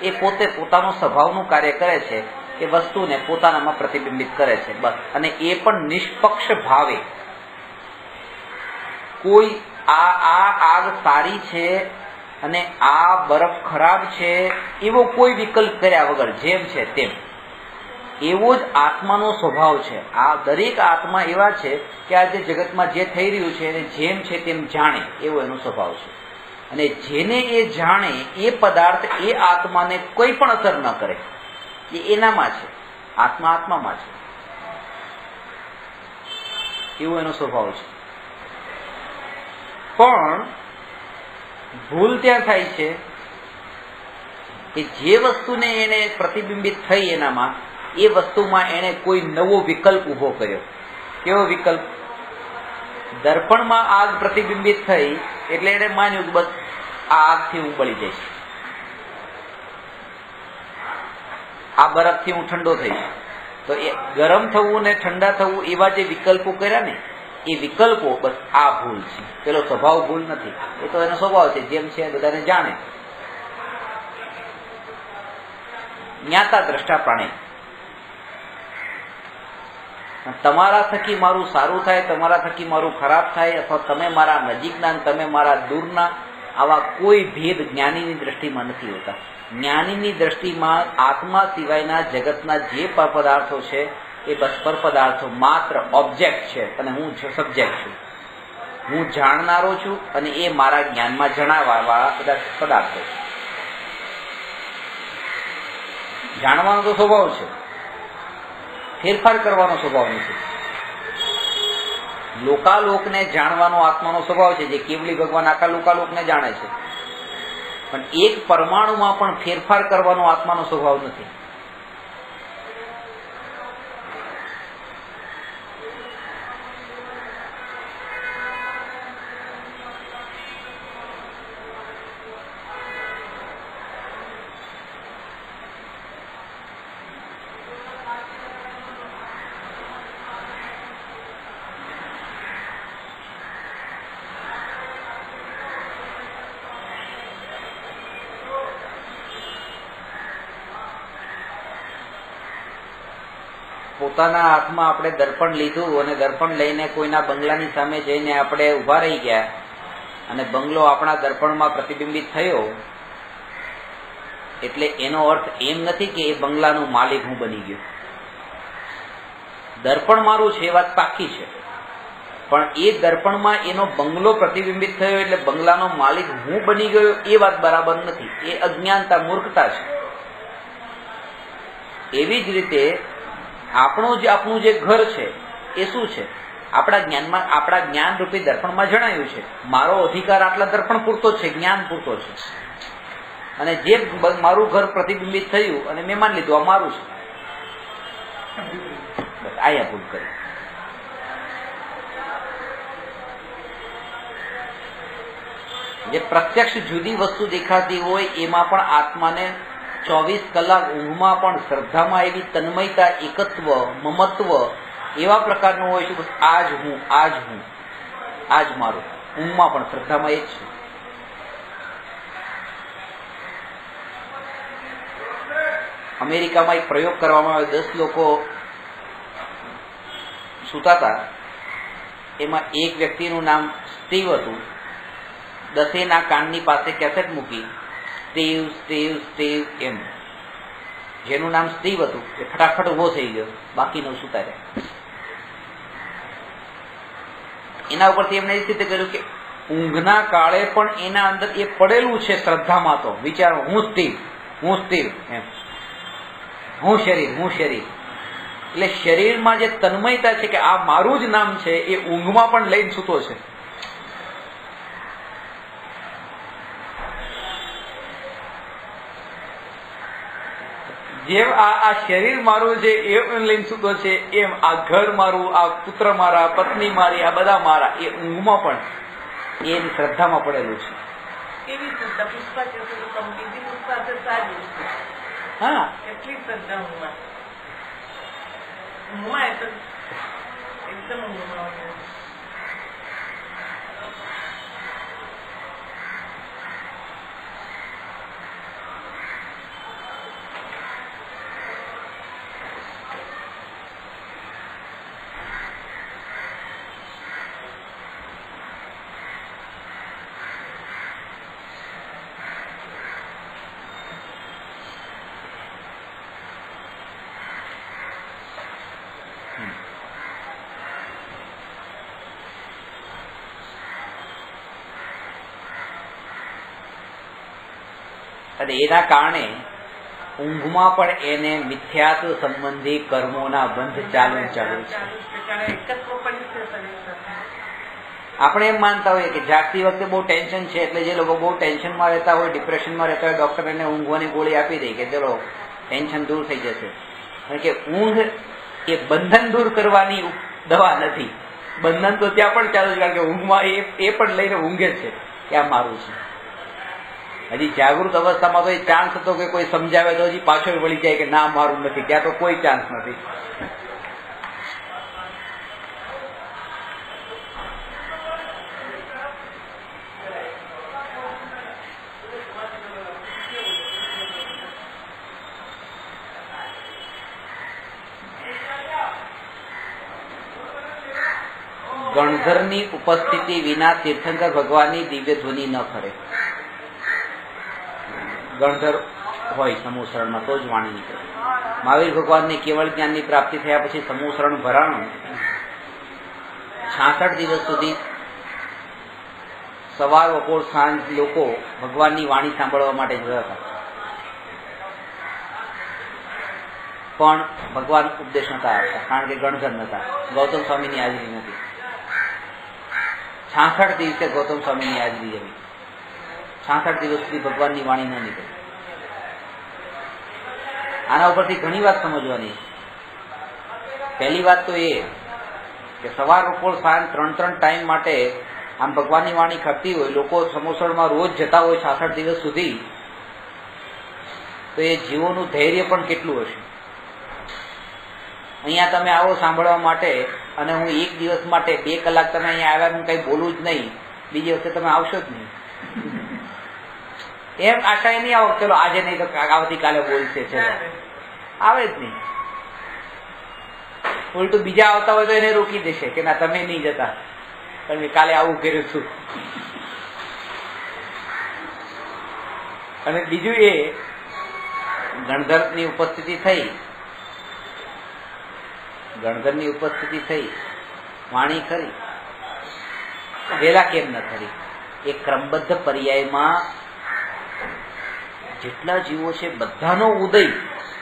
એ પોતે પોતાનું સ્વભાવનું કાર્ય કરે છે કે વસ્તુને પોતાનામાં પ્રતિબિંબિત કરે છે, બસ. અને એ પણ નિષ્પક્ષ ભાવે. કોઈ આ આગ સારી છે અને આ બરફ ખરાબ છે એવો કોઈ વિકલ્પ કર્યા વગર જેમ છે તેમ, એવો જ આત્માનો સ્વભાવ છે. આ દરેક આત્મા એવા છે કે આ જે જગતમાં જે થઈ રહ્યું છે એને જેમ છે તેમ જાણે, એવો એનો સ્વભાવ છે. અને જેને એ જાણે એ પદાર્થ એ આત્માને કોઈ પણ અસર ન કરે, એ એનામાં છે, આત્મા આત્મામાં છે, એવો એનો સ્વભાવ છે. પણ ભૂલ ત્યાં થાય છે કે જે વસ્તુને એને પ્રતિબિંબિત થઈ એનામાં, એ વસ્તુમાં એને કોઈ નવો વિકલ્પ ઉભો કર્યો. કેવો વિકલ્પ? દર્પણમાં આગ પ્રતિબિંબિત થઈ એટલે એને માન્યું કે બસ આ આગથી હું બળી જઈશ, આ બરફથી હું ઠંડો થઈશ. તો એ ગરમ થવું ને ઠંડા થવું એવા જે વિકલ્પો કર્યા ને, એ વિકલ્પો બસ આ ભૂલ છે. પેલો સ્વભાવ ભૂલ નથી, એ તો એનો સ્વભાવ છે, જેમ છે બધાને જાણે. જ્ઞાતા દ્રષ્ટા પ્રાણી. તમારા થકી મારું સારું થાય, તમારા થકી મારું ખરાબ થાય, અથવા તમે મારા નજીકના તમે મારા દૂરના, આવા કોઈ ભેદ જ્ઞાનીની દ્રષ્ટિમાં નથી હોતા. જ્ઞાનીની દ્રષ્ટિમાં આત્મા સિવાયના જગતના જે પદાર્થો છે એ બસ પર પદાર્થો માત્ર ઓબ્જેક્ટ છે અને હું સબ્જેક્ટ છું. હું જાણનારો છું અને એ મારા જ્ઞાનમાં જણાવવાવાળા બધા પદાર્થો છે. જાણવાનો તો સ્વભાવ છે, ફેરફાર કરવાનો સ્વભાવ નથી. લોકાલોકને જાણવાનો આત્માનો સ્વભાવ છે, જે કેવલી ભગવાન આખા લોકાલોકને જાણે છે. પણ એક પરમાણુમાં પણ ફેરફાર કરવાનો આત્માનો સ્વભાવ નથી. પોતાના હાથમાં આપણે દર્પણ લીધું અને દર્પણ લઈને કોઈના બંગલાની સામે જઈને આપણે ઉભા રહી ગયા અને બંગલો આપણા દર્પણમાં પ્રતિબિંબિત થયો, એટલે એનો અર્થ એમ નથી કે એ બંગલાનો માલિક હું બની ગયો. દર્પણ મારું છે એ વાત પાકી છે, પણ એ દર્પણમાં એનો બંગલો પ્રતિબિંબિત થયો એટલે બંગલાનો માલિક હું બની ગયો એ વાત બરાબર નથી. એ અજ્ઞાનતા, મૂર્ખતા છે. એવી જ રીતે આપણું જે ઘર છે એ શું છે? આપણા જ્ઞાનમાં, આપણા જ્ઞાન રૂપી દર્પણમાં જણાયું છે મારો અધિકાર આટલા દર્પણ પૂરતો છે, જ્ઞાન પૂરતો છે. અને જે મારું ઘર પ્રતિબિંબિત થયું અને મેં માની લીધું આ મારું છે, બસ આયા ભૂલ કરી. જે પ્રત્યક્ષ જુદી વસ્તુ દેખાતી હોય એમાં પણ આત્માને 24 કલાક ઊંઘમાં પણ શ્રદ્ધામાં એવી તન્મયતા, એકત્વ, મમત્વ એવા પ્રકારનું હોય છે. બસ આ જ હું, આ જ હું. આ જ મારું. ઊંઘમાં પણ શ્રદ્ધામાં એ જ છે. અમેરિકામાં એક પ્રયોગ કરવામાં આવ્યો. 10 લોકો સૂતા હતા. એમાં એક વ્યક્તિનું નામ સ્ટીવ હતું. 10 કાનની પાસે કેસેટ મૂકી સ્ટીવ સ્ટીવ સ્ટીવ એમ. જેનું નામ સ્ટીવ હતું એ ફટાફટ ઉભો થઈ ગયો, બાકીનો સૂતા રહ્યા. એના ઉપરથી એમણે એ રીતે કર્યું કે ઊંઘના કાળે પણ એના અંદર એ પડેલું છે શ્રદ્ધામાં. તો વિચારો, હું સ્ટીવ એમ, હું શરીર. એટલે શરીરમાં જે તન્મયતા છે કે આ મારું જ નામ છે, એ ઊંઘમાં પણ લઈને સૂતો છે. જેમ આ શરીર મારું છે એ લઈને સૂતો છે, એમ આ ઘર મારું, આ પુત્ર મારા, પત્ની મારી, આ બધા મારા, એ ઊંઘમાં પણ એની શ્રદ્ધામાં પડેલું છે. હા, એટલી શ્રદ્ધા એકદમ અને એના કારણે ઊંઘમાં પણ એને મિથ્યાત્વ સંબંધી કર્મોના બંધ ચાલુ છે. આપણે એમ માનતા હોઈએ કે જાગતી વખતે બહુ ટેન્શન છે, એટલે જે લોકો બહુ ટેન્શનમાં રહેતા હોય, ડિપ્રેશનમાં રહેતા હોય, ડોક્ટર એને ઊંઘવાની ગોળી આપી દે કે ચલો ટેન્શન દૂર થઈ જશે. કારણ કે ઊંઘ એ બંધન દૂર કરવાની દવા નથી. બંધન તો ત્યાં પણ ચાલુ છે, કારણ કે ઊંઘમાં એ પણ લઈને ઊંઘે છે કે આ મારું છે. હજી જાગૃત અવસ્થામાં તો એ ચાન્સ હતો કે કોઈ સમજાવે તો હજી પાછળ વળી જાય કે ના મારું નથી. ત્યાં તો કોઈ ચાન્સ નથી. ગણધરની ઉપસ્થિતિ વિના તીર્થંકર ભગવાનની દિવ્ય ધ્વનિ ન ફરે. ગણધર હોય સમૂહ શરણમાં તો જ વાણી નીકળે. મહાવીર ભગવાનને કેવળ જ્ઞાનની પ્રાપ્તિ થયા પછી સમૂહ શરણ ભરાણું 66 દિવસ સુધી સવાર બપોર સાંજ લોકો ભગવાનની વાણી સાંભળવા માટે જતા હતા. પણ ભગવાન ઉપદેશ નતા આપતા, કારણ કે ગણધર નતા. ગૌતમ સ્વામીની હાજરી નથી. 66 દિવસે ગૌતમ સ્વામીની હાજરી હતી. 66 દિવસ સુધી ભગવાનની વાણી ન નીકળી. આના ઉપરથી ઘણી વાત સમજવાની. પહેલી વાત તો એ કે સવાર બપોર સાંજ 3 ટાઈમ માટે આમ ભગવાનની વાણી ખપતી હોય, લોકો સમોસણમાં રોજ જતા હોય 66 દિવસ સુધી, તો એ જીવોનું ધૈર્ય પણ કેટલું હશે. અહીંયા તમે આવો સાંભળવા માટે, અને હું 1 દિવસ માટે 2 કલાક તમે અહીંયા આવ્યા, હું કઈ બોલું જ નહીં, બીજી વખતે તમે આવશો જ નહીં. એમ આશા નહીં આવો ચલો આજે નહીં તો આવતીકાલે બોલશે, ચલો આવે જ નહીં. ઉલટું બીજા આવતા હોય તો એને રોકી દેશે કે ના તમે નહીં જતા, કારણ કે કાલે આવું કર્યું છું. અને બીજું એ ગણધરની ઉપસ્થિતિ થઈ, વાણી ખરી, વેલા કેમ ન ખરી? એ ક્રમબદ્ધ પર્યાયમાં જેટલા જીવો છે બધાનો ઉદય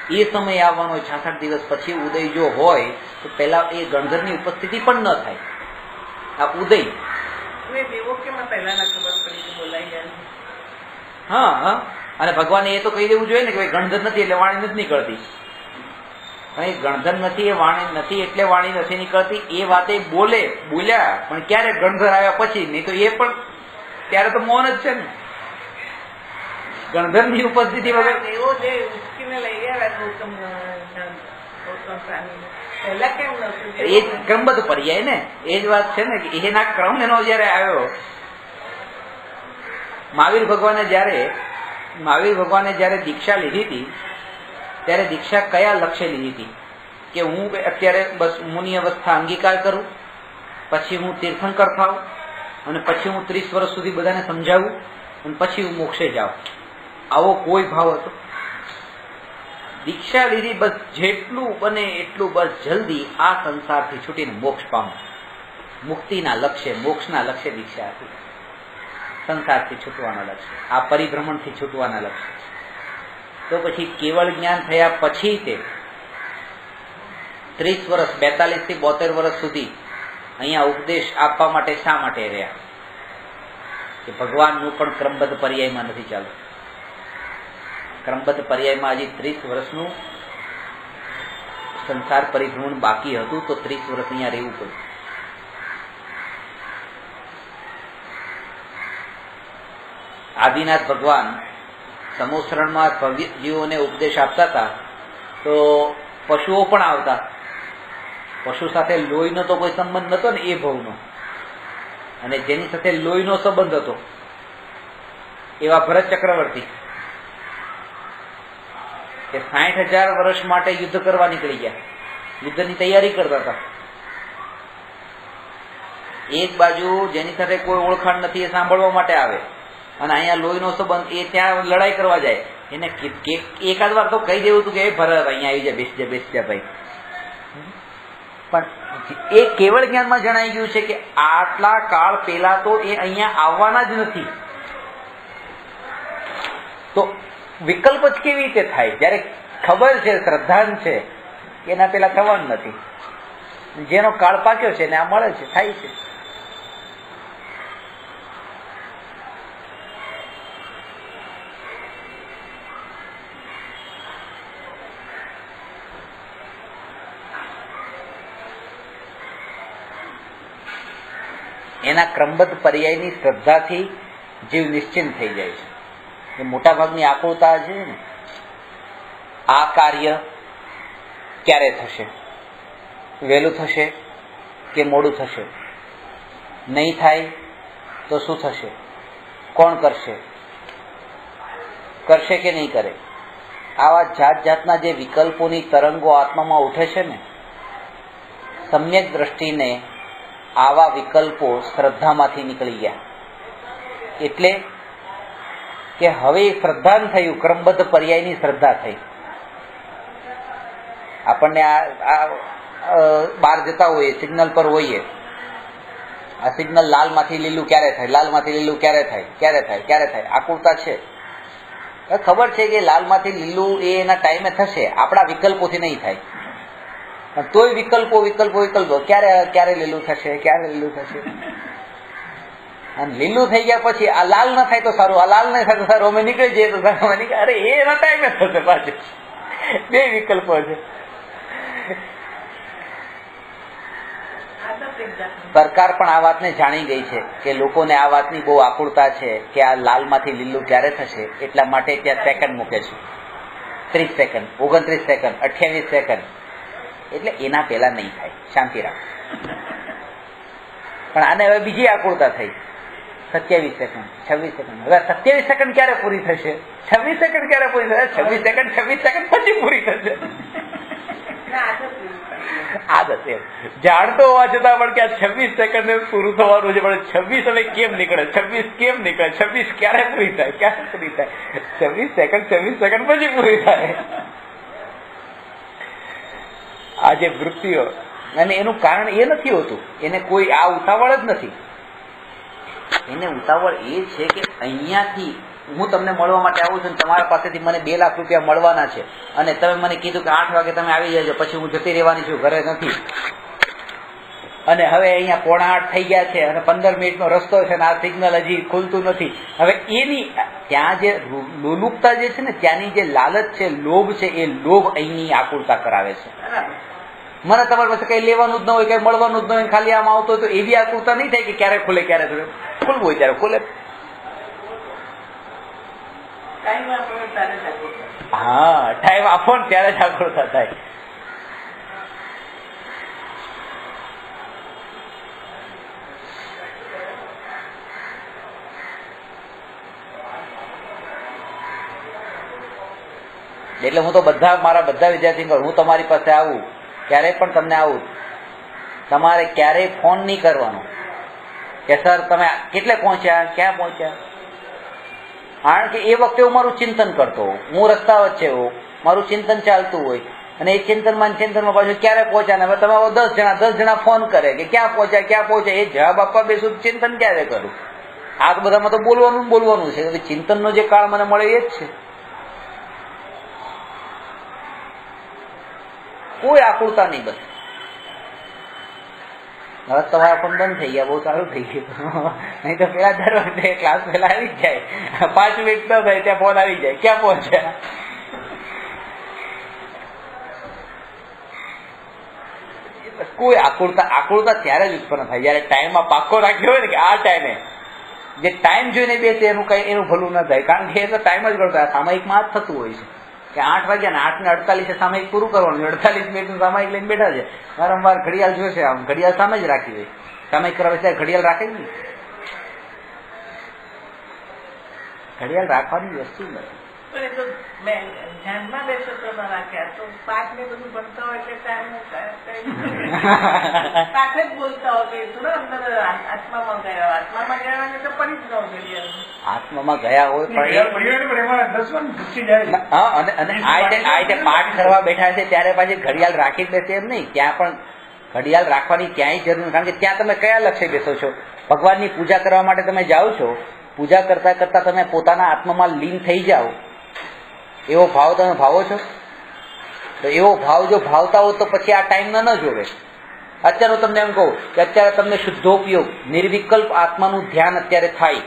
એ સમય આવવાનો. 66 દિવસ પછી ઉદય જો હોય તો પેલા એ ગણધરની ઉપસ્થિતિ પણ ન થાય. આ ઉદય હા, અને ભગવાને એ તો કહી દેવું જોઈએ ને કે ગણધર નથી એટલે વાણી નથી નીકળતી. અને ગણધર નથી એ વાણી નથી એટલે વાણી નથી નીકળતી. એ વાતે બોલ્યા પણ ક્યારે? ગણધર આવ્યા પછી. નહીં તો એ પણ ત્યારે તો મૌન જ છે ને. ગણધરની ઉપસ્થિતિ વગર એ જ ક્રમબદ્ધ પર્યાય ને, એ જ વાત છે ને કે એના ક્રમ એનો જયારે આવ્યો. મહાવીર ભગવાને જયારે દીક્ષા લીધી હતી ત્યારે દીક્ષા કયા લક્ષ્ય લીધી હતી કે હું અત્યારે બસ મુનિ અવસ્થા અંગીકાર કરું, પછી હું તીર્થંકર થાઉં અને પછી હું 30 વર્ષ સુધી બધાને સમજાવું અને પછી હું મોક્ષે જાઉં, આવો કોઈ ભાવ હતો? દીક્ષા લીધી બસ જેટલું બને એટલું બસ જલ્દી આ સંસારથી છૂટીને મોક્ષ પામો, મુક્તિના લક્ષ્ય, મોક્ષના લક્ષ્ય દીક્ષા હતી, સંસારથી છૂટવાના લક્ષ્ય, આ પરિભ્રમણથી છૂટવાના લક્ષ્ય. તો પછી કેવળ જ્ઞાન થયા પછી તે 30 વર્ષ 42 થી 72 વર્ષ સુધી અહીંયા ઉપદેશ આપવા માટે શા માટે રહ્યા? કે ભગવાનનું પણ ક્રમબદ્ધ પર્યાયમાં નથી ચાલતું. ક્રમબદ્ધ પર્યાયમાં હજી 30 વર્ષનું સંસાર પરિભ્રમણ બાકી હતું, તો 30 વર્ષ અહીંયા રહેવું પડ્યું. આદિનાથ ભગવાન સમોસરણમાં ભવ્ય જીવોને ઉપદેશ આપતા હતા તો પશુઓ પણ આવતા. પશુ સાથે લોહીનો તો કોઈ સંબંધ નતો ને એ ભવનો, અને જેની સાથે લોહીનો સંબંધ હતો એવા ભરત ચક્રવર્તી કે 60,000 વર્ષ માટે યુદ્ધ કરવા નીકળી ગયા, યુદ્ધની તૈયારી કરતા હતા. એક બાજુ જેની સાથે કોઈ ઓળખાણ નથી એ સાંભળવા માટે આવે, અને અહીંયા લોહીનો સંબંધ એ ત્યાં લડાઈ કરવા જાય. એને એકાદ વાર તો કહી દેવું હતું કે એ ભરત અહીંયા આવી જાય, બેસી જા ભાઈ. પણ એ કેવળ જ્ઞાનમાં જણાઈ ગયું છે કે આટલા કાળ પહેલા તો એ અહીંયા આવવાના જ નથી. તો વિકલ્પ જ કેવી રીતે થાય જયારે ખબર છે, શ્રદ્ધાન છે કે એના પેલા થવાનું નથી. જેનો કાળ પાક્યો છે ને આ મળે છે, થાય છે. એના ક્રમબદ્ધ પર્યાયની શ્રદ્ધાથી જીવ નિશ્ચિંત થઈ જાય છે. એ મોટા ભાગની આકુળતા છે ને, આ કાર્ય ક્યારે થશે, વહેલું થશે કે મોડું થશે, નહીં થાય તો શું થશે, કોણ કરશે, કરશે કે નહીં કરે, આવા જાત જાતના જે વિકલ્પોની તરંગો આત્મામાં ઉઠે છે ને, સમ્યક દ્રષ્ટિને આવા વિકલ્પો શ્રદ્ધામાંથી નીકળી ગયા. એટલે કે હવે શ્રદ્ધાન થયું, ક્રમબદ્ધ પર્યાયની શ્રદ્ધા થઈ. આપણને આ બહાર જતા હોઈએ, સિગ્નલ પર હોઈએ, આ સિગ્નલ લાલ માંથી લીલું ક્યારે થાય, લાલ માંથી લીલું ક્યારે થાય, ક્યારે થાય, ક્યારે થાય, આકુળતા છે. ખબર છે કે લાલ માંથી લીલું એ એના ટાઈમે થશે, આપણા વિકલ્પોથી નહીં થાય. તોય વિકલ્પો ક્યારે લીલું થશે, ક્યારે લીલું થશે. અને લીલું થઈ ગયા પછી આ લાલ ના થાય તો સારું, આ લાલ નહીં થાય તો સારું, અમે નીકળી જઈએ તો સારું. અરે એના ટાઈમે થશે પાછું. બે વિકલ્પો છે. સરકાર પણ આ વાતને જાણી ગઈ છે કે લોકોને આ વાતની બહુ આકુળતા છે કે આ લાલ માંથી લીલું ક્યારે થશે, એટલા માટે ત્યાં સેકન્ડ મૂકે છે. 30 સેકન્ડ, 29 સેકન્ડ, 28 સેકન્ડ, એટલે એના પહેલા નહીં થાય, શાંતિ રાખ. પણ આને હવે બીજી આકુળતા થઈ, 27 સેકન્ડ, 26 સેકન્ડ. હવે 27 સેકન્ડ ક્યારે પૂરી થશે, 26 સેકન્ડ ક્યારે પૂરી થશે, 26 સેકન્ડ પછી પૂરી થશે. આદત એમ જાણતો હોવા છતાં પણ કે આ 26 સેકન્ડ પૂરું થવાનું છે, પણ 26 હવે કેમ નીકળે, 26 કેમ નીકળે, 26 ક્યારે પૂરી થાય, ક્યારે પૂરી થાય, 26 સેકન્ડ પછી પૂરી થાય. આ જે વૃત્તિઓ, અને એનું કારણ એ નથી હોતું, એને કોઈ આ ઉતાવળ જ નથી. એને ઉતાવળ એ છે કે અહીંયાથી હું તમને મળવા માટે આવું છું, તમારા પાસેથી મને 2 લાખ રૂપિયા મળવાના છે, અને તમે મને કીધું કે 8 વાગે તમે આવી જજો, પછી હું જતી રહેવાની છું, ઘરે નથી. અને હવે અહીંયા 7:45 થઈ ગયા છે અને 15 મિનિટનો રસ્તો છે અને આ સિગ્નલ હજી ખુલતું નથી. હવે એની ત્યાં જે લોલુપતા જે છે ને, ત્યાંની જે લાલચ છે, લોભ છે, એ લોભ અહીંની આકુળતા કરાવે છે. મને તમારી પાસે કઈ લેવાનું જ ન હોય, કઈ મળવાનું જ ન હોય, ખાલી આમ આવતો હોય તો એવી આકુળતા નહીં થાય કે ક્યારે ખુલે, ક્યારે ખુલે. ખુલવું હોય ત્યારે ખુલે. હા, ટાઈમ આપો ને ત્યારે જ આકુળતા થાય. એટલે હું તો મારા બધા વિદ્યાર્થીઓ હું તમારી પાસે આવું ક્યારેય પણ તમને આવું, તમારે ક્યારેય ફોન નહીં કરવાનો કે સર તમે કેટલે પહોંચ્યા, ક્યાં પહોંચ્યા. કારણ કે એ વખતે હું મારું ચિંતન કરતો હોઉં, હું રસ્તા વચ્ચે હોઉં, મારું ચિંતન ચાલતું હોય, અને એ ચિંતનમાં પાછું ક્યારે પહોંચ્યા ને હવે તમે 10 જણા ફોન કરે કે ક્યાં પહોંચ્યા, એ જવાબ આપવા બેસું ચિંતન ક્યારે કરું. આ તો બધામાં તો બોલવાનું છે. ચિંતનનો જે કાળ મને મળે એ જ છે. કોઈ આકુળતા નહીં. બસ હવે તમારા ફોન બંધ થઈ ગયા, બહુ સારું થઈ ગયું. નહીં તો પેલા દર વખતે ક્લાસ પેલા આવી જ જાય, 5 મિનિટ ન થાય ત્યાં ફોન આવી જાય, ક્યાં પહોંચ્યા. કોઈ આકુળતા ત્યારે જ ઉત્પન્ન થાય જયારે ટાઈમમાં પાક્કો રાખ્યો હોય ને કે આ ટાઈમે જે ટાઈમ જોઈને બેસે એનું ભલું ન થાય. કારણ કે એ તો ટાઈમ જ ગણતો. સામાયિકમાં જ થતું હોય છે કે 8 વાગ્યા ને 8:48 સામાયિક પૂરું કરવાનું, 48 મિનિટનું સામાયિક લઈને બેઠા છે. વારંવાર ઘડિયાળ જોશે, આમ ઘડિયાળ સામે જ રાખી હોય. સામાયિક કરવા ત્યારે ઘડિયાળ રાખે જ નહીં. ઘડિયાળ રાખવાની વસ્તુ નથી. ધ્યાનમાં બેસો તો રાખ્યા તો 5 ને બધું ભણતા હોય સાથે જ બોલતા હોય થોડા અંદર આત્મામાં ગયા ને તો પડી જ ન ગઈ. આત્મામાં ગયા હોય અને આ પાઠ કરવા બેઠા છે ત્યારે પાછી ઘડિયાળ રાખી જ બેસે એમ નહીં. ત્યાં પણ ઘડિયાળ રાખવાની ક્યાંય જરૂર નથી. કારણ કે ત્યાં તમે કયા લક્ષ્ય બેસો છો? ભગવાનની પૂજા કરવા માટે તમે જાઓ છો. પૂજા કરતા કરતા તમે પોતાના આત્મામાં લીન થઈ જાઓ, એવો ભાવ તમે ભાવો છો. તો એવો ભાવ જો ભાવતા હો તો પછી આ ટાઈમ ન જોવે. અત્યારે હું તમને એમ કહું કે અત્યારે તમને શુદ્ધોપયોગ નિર્વિકલ્પ આત્માનું ધ્યાન અત્યારે થાય,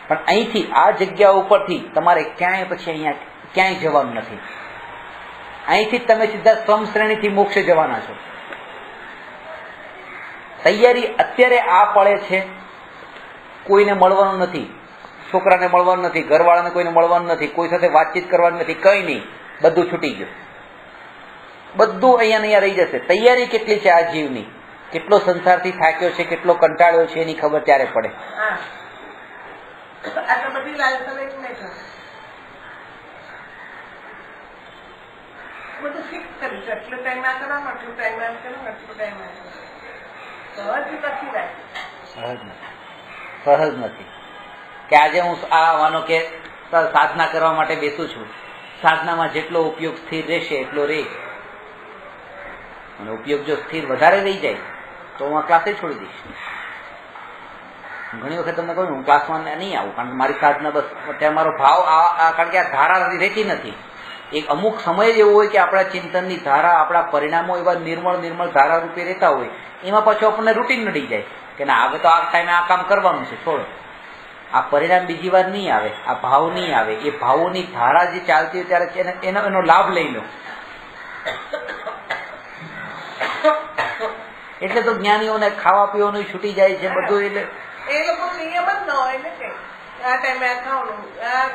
પણ અહીંથી આ જગ્યા ઉપરથી તમારે ક્યાંય પછી અહીંયા ક્યાંય જવાનું નથી. અહીંથી તમે સીધા સ્વમ શ્રેણીથી મોક્ષે જવાના છો. તૈયારી અત્યારે આ પડે છે. કોઈને મળવાનું નથી, છોકરાને મળવાનું નથી, ઘરવાળાને કોઈને મળવાનું નથી, કોઈ સાથે વાતચીત કરવાની નથી, કઈ નહીં, બધું છૂટી ગયું. બધું અહીંયા રહી જશે. તૈયારી કેટલી છે આ જીવની, કેટલો સંસારથી થાક્યો છે, કેટલો કંટાળ્યો છે, એની ખબર ત્યારે પડે. સહજ નથી કે આજે હું માનો કે સાધના કરવા માટે બેસું છું, સાધનામાં જેટલો ઉપયોગ સ્થિર રહેશે એટલો રહે, અને ઉપયોગ જો સ્થિર વધારે રહી જાય તો હું આ ક્લાસે છોડી દઈશ. ઘણી વખત તમને કહું હું ક્લાસમાં નહીં આવું, કારણ કે મારી સાધના બસ અત્યારે મારો ભાવ કારણ કે આ ધારા રહેતી નથી. એક અમુક સમય જ એવો હોય કે આપણા ચિંતનની ધારા, આપણા પરિણામો એવા નિર્મળ ધારા રૂપે રહેતા હોય, એમાં પાછું આપણને રૂટીન નડી જાય કે ના હવે તો આ ટાઈમે આ કામ કરવાનું છે, છોડો. આ પરિણામ બીજી વાર નહીં આવે, આ ભાવ નહીં આવે. એ ભાવોની ધારા જે ચાલતી હોય ત્યારે એનો લાભ લઈ લો. એટલે તો જ્ઞાનીઓને ખાવા પીવાનું છૂટી જાય છે બધું. એટલે એ લોકો નિયમ જ ન હોય ને કે આ ટાઈમે આ ખાવાનું, આ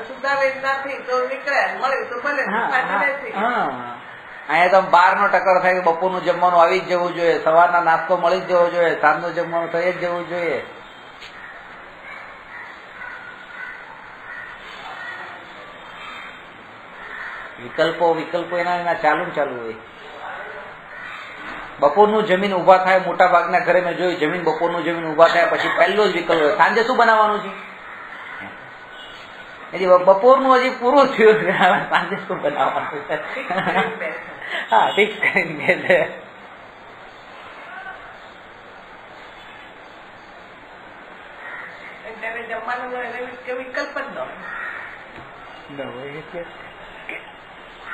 સુધારે નથી તો નીકળે, મળે તો ભલે. અહીંયા તો 12નો ટકર થાય કે બપોરનું જમવાનું આવી જ જવું જોઈએ, સવારના નાસ્તો મળી જ જવો જોઈએ, સાંજનું જમવાનું થઈ જ જવું જોઈએ. વિકલ્પો એના ચાલુ હોય. બપોરનું જમીન ઉભા થાય, મોટા ભાગના ઘરે મેં જોયું જમીન બપોરનું જમીન ઉભા થાય પછી પહેલો જ વિકલ્પ હોય સાંજે શું બનાવવાનું છે. બપોરનું હજી પૂરું થયું છે, સાંજે શું બનાવવાનું છે. હા ફિક્સ કરીને છે.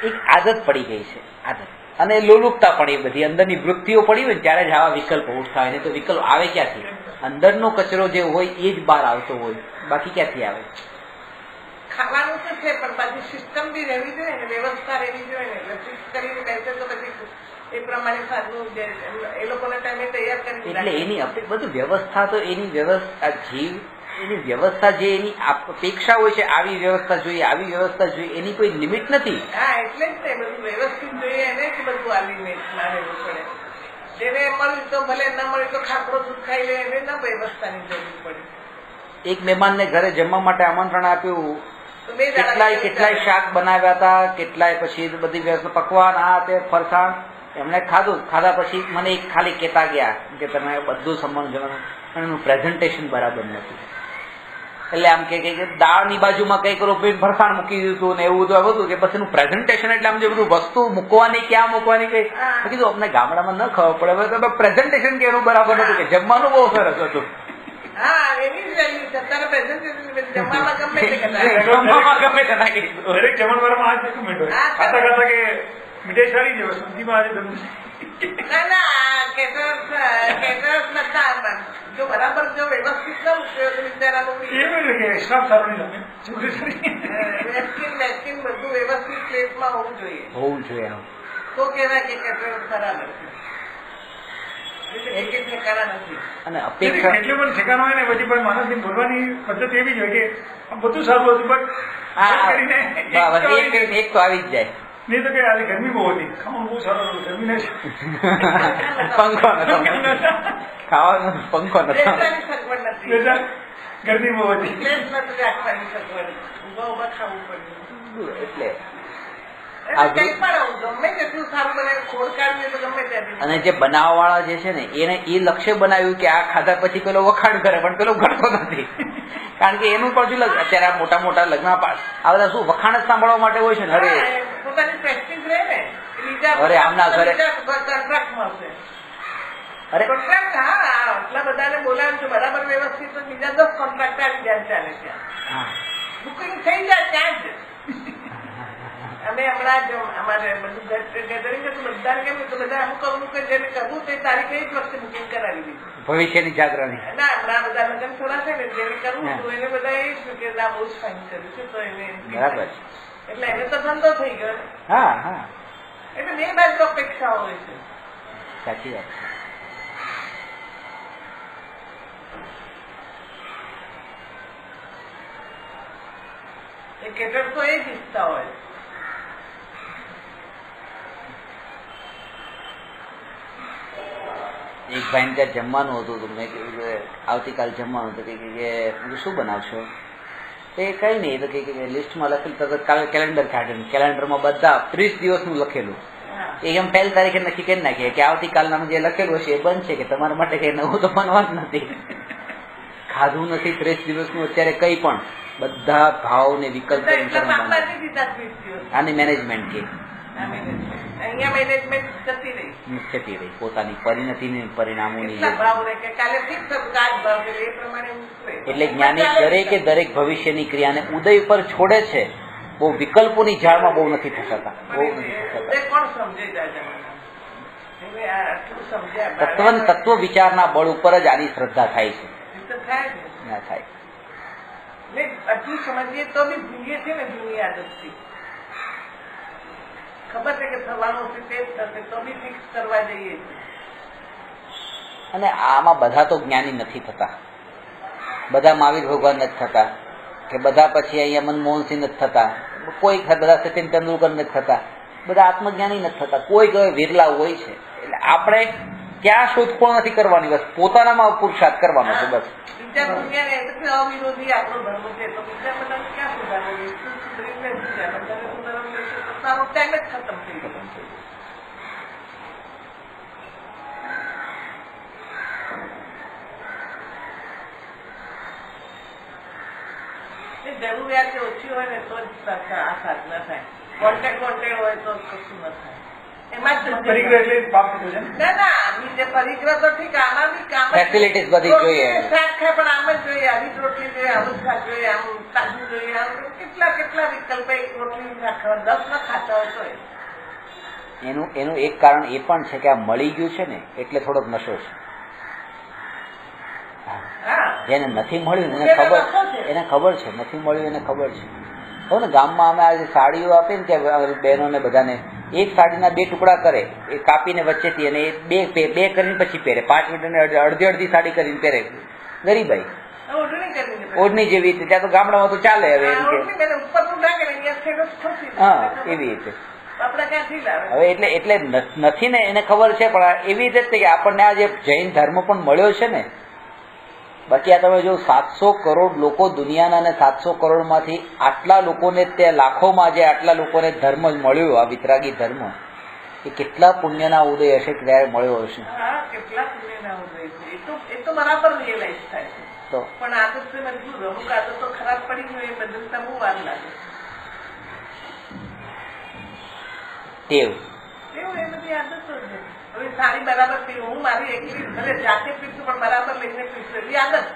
એક આદત પડી ગઈ છે, આદત અને લોલુપતા પણ એ બધી અંદરની વૃત્તિઓ પડી હોય ત્યારે જ આવા વિકલ્પો ઉઠતા હોય. તો વિકલ્પ આવે ક્યાંથી? અંદરનો કચરો જે હોય એ જ બહાર આવતો હોય, બાકી ક્યાંથી આવે? ખાવાનું તો છે પણ પાછી સિસ્ટમ બી રહેવી જોઈએ ને, વ્યવસ્થા રહેવી જોઈએ ને. એટલે ફિક્સ કરીને બેસે તો પછી એ પ્રમાણે સારું એ લોકોના ટાઈમે તૈયાર કરી. એટલે એની બધું વ્યવસ્થા તો એની વ્યવસ્થા જીવ એની વ્યવસ્થા જે એની અપેક્ષા હોય છે, આવી વ્યવસ્થા જોઈએ, આવી વ્યવસ્થા જોઈએ, એની કોઈ લિમિટ નથી. હા એટલે જ ને બધું વ્યવસ્થિત જોઈએ એને જ બધું આ લિમિટ ના રહેવું પડે. જેને મળ્યું તો ભલે ન મળ્યું તો ખાકડો દૂધ ખાઈ લે, એને ન વ્યવસ્થાની જરૂર પડે. એક મહેમાનને ઘરે જમવા માટે આમંત્રણ આપ્યું, કેટલાય શાક બનાવ્યા હતા, કેટલાય પછી બધી વ્યવસ્થા પકવાન આ તે ફરસાણ એમણે ખાધા પછી મને એક ખાલી કહેતા ગયા કે તમે બધું સમજો પણ એનું પ્રેઝન્ટેશન બરાબર નથી. એટલે આમ કે દાળની બાજુમાં કઈક રોપીને ફરસાણ મૂકી દીધું ને એવું બધું હતું કે પછી એનું પ્રેઝન્ટેશન એટલે આમ જે બધું વસ્તુ મૂકવાની ક્યાં મૂકવાની કઈ કીધું અમને ગામડામાં ન ખબર પડે પ્રેઝન્ટેશન કે એનું બરાબર હતું કે જમવાનું બહુ સરસ હતું. મીઠાઈ સારી છે સુધીમાં આજે જો બરાબર જો વ્યવસ્થિત ન સ્ટાફ સારો નહીં બધું વ્યવસ્થિત પ્લેસમાં હોવું જોઈએ તો કહેવાય કે ખરાબ અને અપેક્ષા કેટલું પણ ઠેકાણ હોય ને પછી પણ માણસની બોલવાની પદ્ધતિ એવી જ હોય કે બધું સારું હતું પણ એક તો આવી જ જાય. નહીં તો કે આજે ગરમી બહુ હતી, ખાવાનું બહુ સારું હતું, ગરમી નથી, પંખો નતો, ખાવાનો પંખો નતો, ગરમી બહુ હતી અને જે બનાવવા વાળા જે છે ને એને એ લક્ષ્ય બનાવ્યું કે આ ખાધા પછી પેલો વખાણ કરે પણ પેલો કરતો નથી. કારણ કે એનું પણ અત્યારે આ મોટા મોટા લગ્ન આ બધા શું વખાણ જ સાંભળવા માટે હોય છે ને. અરે આમના ઘરે આટલા બધાને બોલાવે છે બરાબર વ્યવસ્થિત તો બીજા 10 કોન્ટ્રાક્ટ આવી જાય ચાલે છે, બુકિંગ થઈ જાય ત્યાં જ. અમે હમણાં જ અમારે બધું ગેધરિંગ હતું, બધાને કેમ તો બધા અમુક અમુક જેને કરવું તે તારીખે જ વખતે બુકિંગ કરાવી દીધું ભવિષ્યની જાગરણી. ના હમણાં બધા લગ્ન થોડા છે ને જેને કરવું હતું એને બધા એ જ કે ના બહુ જ ફાઇન કર્યું છે તો એને બરાબર એટલે એને તો ધંધો થઈ ગયો. હા હા એટલે બે બાજુ અપેક્ષાઓ હોય છે. સાચી વાત છે. કેટર તો એ જ ઈચ્છતા હોય. એક ભાઈ ત્યાં જમવાનું હતું તો મેં કીધું કે આવતીકાલ જમવાનું હતું કે શું બનાવશો? એ કઈ નહીં તો કે લિસ્ટમાં લખેલું તો કાલે કેલેન્ડર કાઢ્યું, કેલેન્ડરમાં બધા 30 દિવસનું લખેલું. એ એમ પહેલી તારીખે નક્કી કરી નાખીએ કે આવતીકાલનાનું જે લખેલું હશે એ બનશે, કે તમારા માટે કઈ નવું તો બનવાનું નથી. ખાધું નથી 30 દિવસનું અત્યારે કઈ પણ બધા ભાવ ને વિકલ્પ આની મેનેજમેન્ટ કે જતી રહી પોતાની પરિણતિ પરિણામોની. એટલે જ્ઞાની દરેકે દરેક ભવિષ્યની ક્રિયાને ઉદય પર છોડે છે, બહુ વિકલ્પોની ઝાડમાં બહુ નથી થતા. તત્વ વિચારના બળ ઉપર જ આની શ્રદ્ધા થાય છે. ના થાય આટલું સમજીએ તો બી ભૂલીએ છીએ ને જૂની આદતથી. ખબર છે કે થવાનું છે તે જ થશે તો બી ફિક્સ કરવા જઈએ છીએ. અને આમાં બધા તો જ્ઞાની નથી થતા, બધા મહાવીર ભગવાન નથી થતા, કે બધા પછી અહીંયા મનમોહનસિંહ નથી થતા, કોઈ બધા સચિન તેંડુલકર નથી થતા, બધા આત્મજ્ઞાની નથી થતા, કોઈ વિરલા હોય છે. એટલે આપણે ક્યાં શોધખોળ નથી કરવાની, બસ પોતાનામાં પુરુષાર્થ કરવાનો છે બસ. બીજા દુનિયાને અવિરોધી આપણો ધર્મ છે તો બીજા બધા ક્યાં સુધારવું? સારો ટાઈમ જ ખતમ થઈ ગયો. જરૂરિયાત ઓછી હોય ને તો જ આ સાધના થાય. કોન્ટેક્ટ હોય તો કશું ન થાય. પરિગ્રહ તો ઠીક, આમાં બી કામ ફેસિલિટીઝ બધી જોઈએ, શાક ખાય પણ આમ જ જોઈએ, આવી જ રોટલી જોઈએ, આવું શાક જોઈએ, આમ તાજું જોઈએ, આમ કેટલા વિકલ્પ રોટલી શાક ખાવા 10 ના ખાતા હોય તો. એનું એક કારણ એ પણ છે કે આ મળી ગયું છે ને એટલે થોડોક નશો છે. જેને નથી મળ્યું એને ખબર છે, નથી મળ્યું એને ખબર છે. કહું ને ગામમાં અમે આજે સાડીઓ આપી ને ત્યાં બહેનોને બધાને એક સાડીના 2 ટુકડા કરે, એ કાપીને વચ્ચેથી અને બે કરીને પછી પહેરે, 5 મીટરની અડધી સાડી કરીને પહેરે. ગરીબાઈ ઓઢણી જેવી રીતે, ત્યાં તો ગામડામાં તો ચાલે હવે એમ કે હા એવી રીતે. હવે એટલે નથી ને એને ખબર છે, પણ એવી રીતે કે આપણને આ જે જૈન ધર્મ પણ મળ્યો છે ને બાકી આ તમે જો 700 કરોડ લોકો દુનિયાના અને 700 કરોડમાંથી આટલા લોકોને તે લાખોમાં જે આટલા લોકોને ધર્મ મળ્યો, આ વિતરાગી ધર્મ, એ કેટલા પુણ્યના ઉદય હશે, ત્યારે મળ્યો હશે. કેટલા પુણ્યના ઉદય છે એ તો બરાબર રિયલાઇઝ થાય છે. તો પણ આદત છે મજબૂર, અમુક આદતો ખરાબ પડી ગયું, એ બદલતા બહુ વાર લાગે. ટેવ એ બધી આદતો છે. હવે સારી બરાબર પીવું, હું મારી એકલી ભલે જાતે પીશું પણ બરાબર લઈને પીશું, એવી આદત.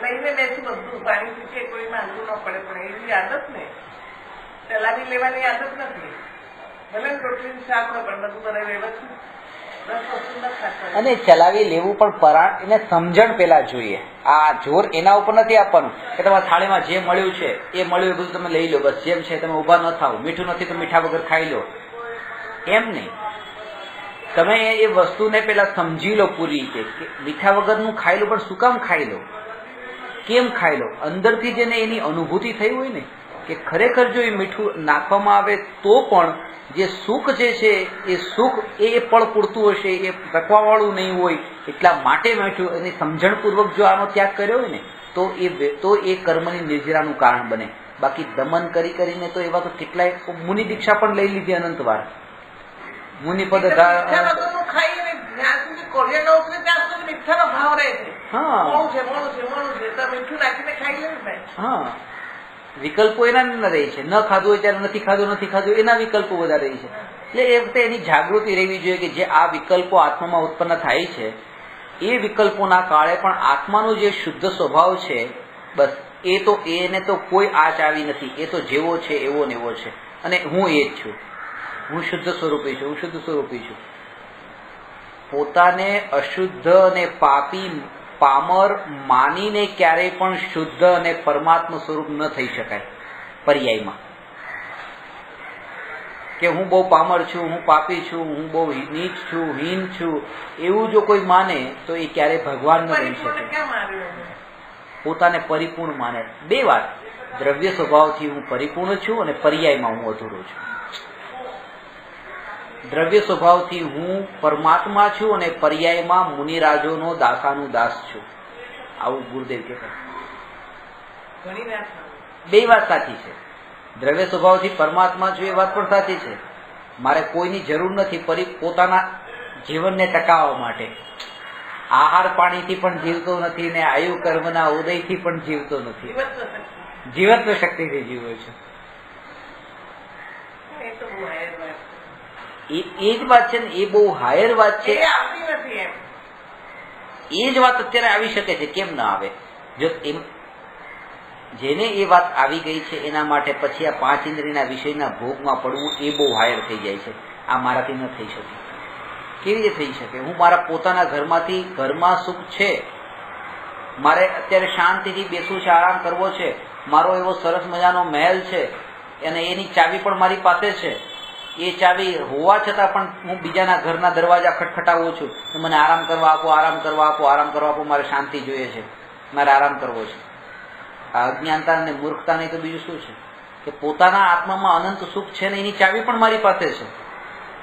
લઈને બેસું બધું, પાણી પીછે કોઈ માંગવું ન પડે, પણ એવી આદત ને ચલાવી લેવાની આદત નથી. ભલે રોટલી શાક હોય પણ બધું મને વ્યવસ્થિત અને ચલાવી લેવું, પણ પરાણ એને સમજણ પેલા જોઈએ. આ જોર એના ઉપર નથી આપવાનું કે તમારા થાળીમાં જે મળ્યું છે એ મળ્યું એ બધું તમે લઈ લો, બસ જેમ છે તમે ઉભા ન થાવ, મીઠું નથી તો મીઠા વગર ખાઈ લો, એમ નહીં. તમે એ વસ્તુને પેલા સમજી લો પૂરી રીતે કે મીઠા વગરનું ખાઈ લો, પણ શું કામ ખાઈ લો, કેમ ખાઈ લો. અંદરથી જેને એની અનુભૂતિ થઈ હોય ને કે ખરેખર જો એ મીઠું નાખવામાં આવે તો પણ જે સુખ જે છે એ સુખ એ પળ પૂરતું હશે, એ ટકવાવાળું નહીં હોય, એટલા માટે મીઠું એની સમજણપૂર્વક જો આનો ત્યાગ કર્યો હોય ને તો એ કર્મની નિર્જરાનું કારણ બને. બાકી દમન કરીને તો એવા તો કેટલાય મુનિ દીક્ષા પણ લઈ લીધી અનંતવાર. મુનિપદ હા, વિકલ્પો એના ન રહે છે. ન ખાધું હોય ત્યારે નથી ખાધું એના વિકલ્પો બધા રહે છે. એટલે એ વખતે એની જાગૃતિ રહેવી જોઈએ કે જે આ વિકલ્પો આત્મામાં ઉત્પન્ન થાય છે એ વિકલ્પોના કાળે પણ આત્માનો જે શુદ્ધ સ્વભાવ છે, બસ એ તો એને તો કોઈ આચ આવી નથી. એ તો જેવો છે એવો ને એવો છે, અને હું એ જ છું. હું શુદ્ધ સ્વરૂપી છું. પોતાને અશુદ્ધ અને પાપી પામર માનીને ક્યારેય પણ શુદ્ધ અને પરમાત્મા સ્વરૂપ ન થઈ શકાય. પર્યાયમાં કે હું બહુ પામર છું, હું પાપી છું, હું બહુ નીચ છું, હીન છું, એવું જો કોઈ માને તો એ ક્યારેય ભગવાન ન બની શકે. પોતાને પરિપૂર્ણ માને. બે વાત, દ્રવ્ય સ્વભાવથી હું પરિપૂર્ણ છું અને પર્યાયમાં હું અધૂરો છું. દ્રવ્ય સ્વભાવથી હું પરમાત્મા છું અને પર્યાયમાં મુનિરાજોનો દાસાનું દાસ છું. આવું ગુરુદેવ કહેતા. બે વાત સાચી છે. દ્રવ્ય સ્વભાવથી પરમાત્મા છું એ વાત પણ સાચી છે. મારે કોઈની જરૂર નથી પોતાના જીવનને ટકાવવા માટે. આહાર પાણીથી પણ જીવતો નથી ને આયુ કર્મના ઉદયથી પણ જીવતો નથી. જીવત્વ શક્તિથી જીવો છે. એ જ વાત છે ને, એ બહુ હાયર વાત છે. એ જ વાત અત્યારે આવી શકે છે, કેમ ના આવે? જો એમ જેને એ વાત આવી ગઈ છે એના માટે પછી આ 5 ઇન્દ્રિયના વિષયના ભોગમાં પડવું એ બહુ હાયર થઈ જાય છે. આ મારાથી ન થઈ શકે. કેવી રીતે થઈ શકે? હું મારા પોતાના ઘરમાં સુખ છે, મારે અત્યારે શાંતિથી બેસવું છે, આરામ કરવો છે, મારો એવો સરસ મજાનો મહેલ છે અને એની ચાવી પણ મારી પાસે છે. એ ચાવી હોવા છતાં પણ હું બીજાના ઘરના દરવાજા ખટખટાવું છું તો મને આરામ કરવા આપો, મારે શાંતિ જોઈએ છે, મારે આરામ કરવો છે. આ અજ્ઞાનતા અને મૂર્ખતા નહીં તો બીજું શું છે? કે પોતાના આત્મામાં અનંત સુખ છે ને એની ચાવી પણ મારી પાસે છે,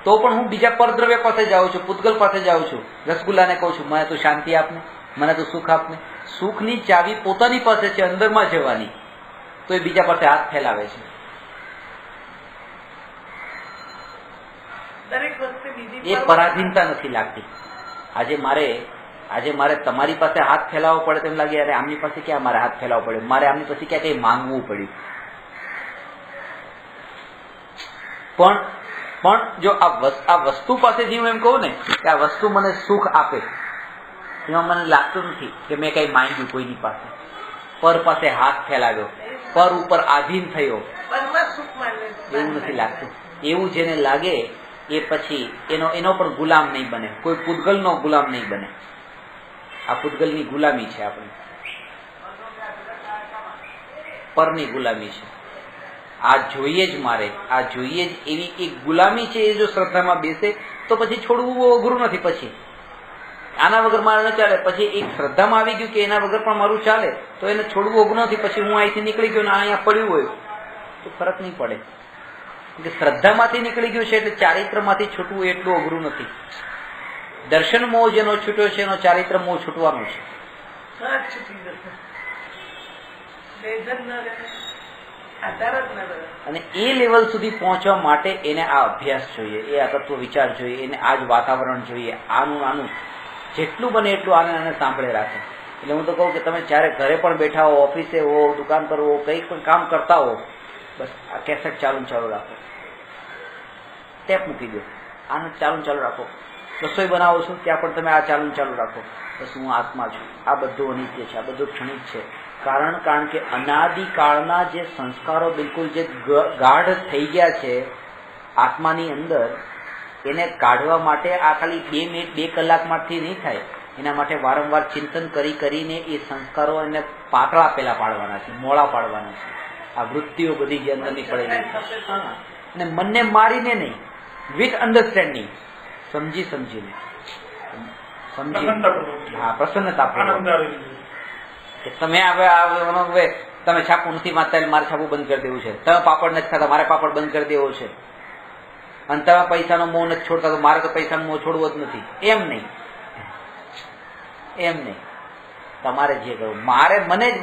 તો પણ હું બીજા પરદ્રવ્ય પાસે જાઉં છું, પૂતગલ પાસે જાઉં છું, રસગુલ્લાને કહું છું મને તો શાંતિ આપને, મને તો સુખ આપને. સુખની ચાવી પોતાની પાસે છે, અંદરમાં જવાની, તો એ બીજા પાસે હાથ ફેલાવે છે. એ પરાધીનતા નથી લાગતી. આજે મારે તમારી પાસે હાથ ફેલાવવો પડે તેમ લાગે, અરે આમની પાસે ક્યાં મારે હાથ ફેલાવવો પડે, મારે આમની પાસે ક્યાં કઈ માંગવું પડ્યું. પણ જો આ વસ્તુ પાસેથી હું એમ કહું ને કે આ વસ્તુ મને સુખ આપે, એમાં મને લાગતું નથી કે મેં કઈ માંગ્યું કોઈની પાસે, પર પાસે હાથ ફેલાવ્યો, પર ઉપર આધીન થયો, એવું નથી લાગતું. એવું જેને લાગે એ પછી એનો પણ ગુલામ નહીં બને, કોઈ પૂતગલનો ગુલામ નહીં બને. આ પૂતગલની ગુલામી છે, આપણે પરની ગુલામી છે. આ જોઈએ જ મારે, આ જોઈએ જ એવી એક ગુલામી છે. એ જો શ્રદ્ધામાં બેસે તો પછી છોડવું બહુ અઘરું નથી. પછી આના વગર મારે ન ચાલે. પછી એક શ્રદ્ધામાં આવી ગયું કે એના વગર પણ મારું ચાલે તો એને છોડવું અઘરું નથી. પછી હું અહીંથી નીકળી ગયો ને અહીંયા પડ્યું હોય તો ફરક નહીં પડે. શ્રદ્ધામાંથી નીકળી ગયું છે એટલે ચારિત્રમાંથી છૂટવું એટલું અઘરું નથી. દર્શન મોહ જેનો છૂટ્યો છે એનો ચારિત્ર મોહ છૂટવાનો છે. અને એ લેવલ સુધી પહોંચવા માટે એને આ અભ્યાસ જોઈએ, એ આ તત્વ વિચાર જોઈએ, એને આ જ વાતાવરણ જોઈએ, આનું જેટલું બને એટલું આને સાંભળે રાખે. એટલે હું તો કહું કે તમે જ્યારે ઘરે પણ બેઠા હો, ઓફિસે હો, દુકાન પર હો, કંઈ પણ કામ કરતા હો, બસ આ કેસેટ ચાલુ રાખો, ટેપ મૂકી દો, આને ચાલુ રાખો. રસોઈ બનાવો છો ત્યાં પણ તમે આ ચાલુ રાખો. બસ હું આત્મા છું, આ બધું અનિત્ય છે, આ બધું ક્ષણિક છે. કારણ કે અનાદિકાળના જે સંસ્કારો બિલકુલ જે ગાઢ થઈ ગયા છે આત્માની અંદર, એને કાઢવા માટે આ ખાલી 2 મિનિટ 2 કલાકમાંથી નહીં થાય. એના માટે વારંવાર ચિંતન કરીને એ સંસ્કારો એને પાતળા પેલા પાડવાના છે, મોળા પાડવાના છે. આ વૃત્તિઓ બધી જે અંદરની પડેલી છે, અને મનને મારીને નહીં, વિથ અન્ડરસ્ટેન્ડિંગ, સમજીને પ્રસન્નતા. તમે હવે તમે છાપું નથી મારતા એટલે મારે છાપું બંધ કરી દેવું છે, તમે પાપડ નથી ખાતા મારે પાપડ બંધ કરી દેવો છે, અને તમે પૈસાનો મોહ નથી છોડતા તો મારે તો પૈસાનો મોહ છોડવો જ નથી. એમ નહીં, તમારે જે કરવું,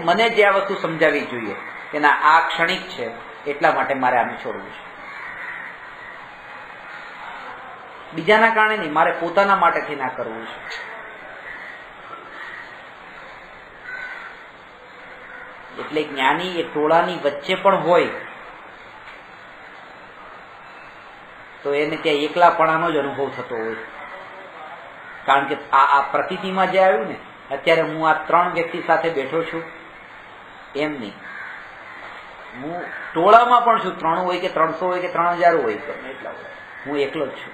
મને જે આ વસ્તુ સમજાવવી જોઈએ કે ના આ ક્ષણિક છે એટલા માટે મારે આને છોડવું છે. બીજાના કારણે નહીં, મારે પોતાના માટેથી ના કરવું છે. એટલે જ્ઞાની એ ટોળાની વચ્ચે પણ હોય તો એને ત્યાં એકલાપણાનો જ અનુભવ થતો હોય. કારણ કે આ પ્રતીતિમાં જે આવ્યું ને, અત્યારે હું આ 3 વ્યક્તિ સાથે બેઠો છું એમ નહીં, હું ટોળામાં પણ છું. 3 હોય કે 300 હોય કે 3000 હોય, એટલા હોય, હું એકલો જ છું.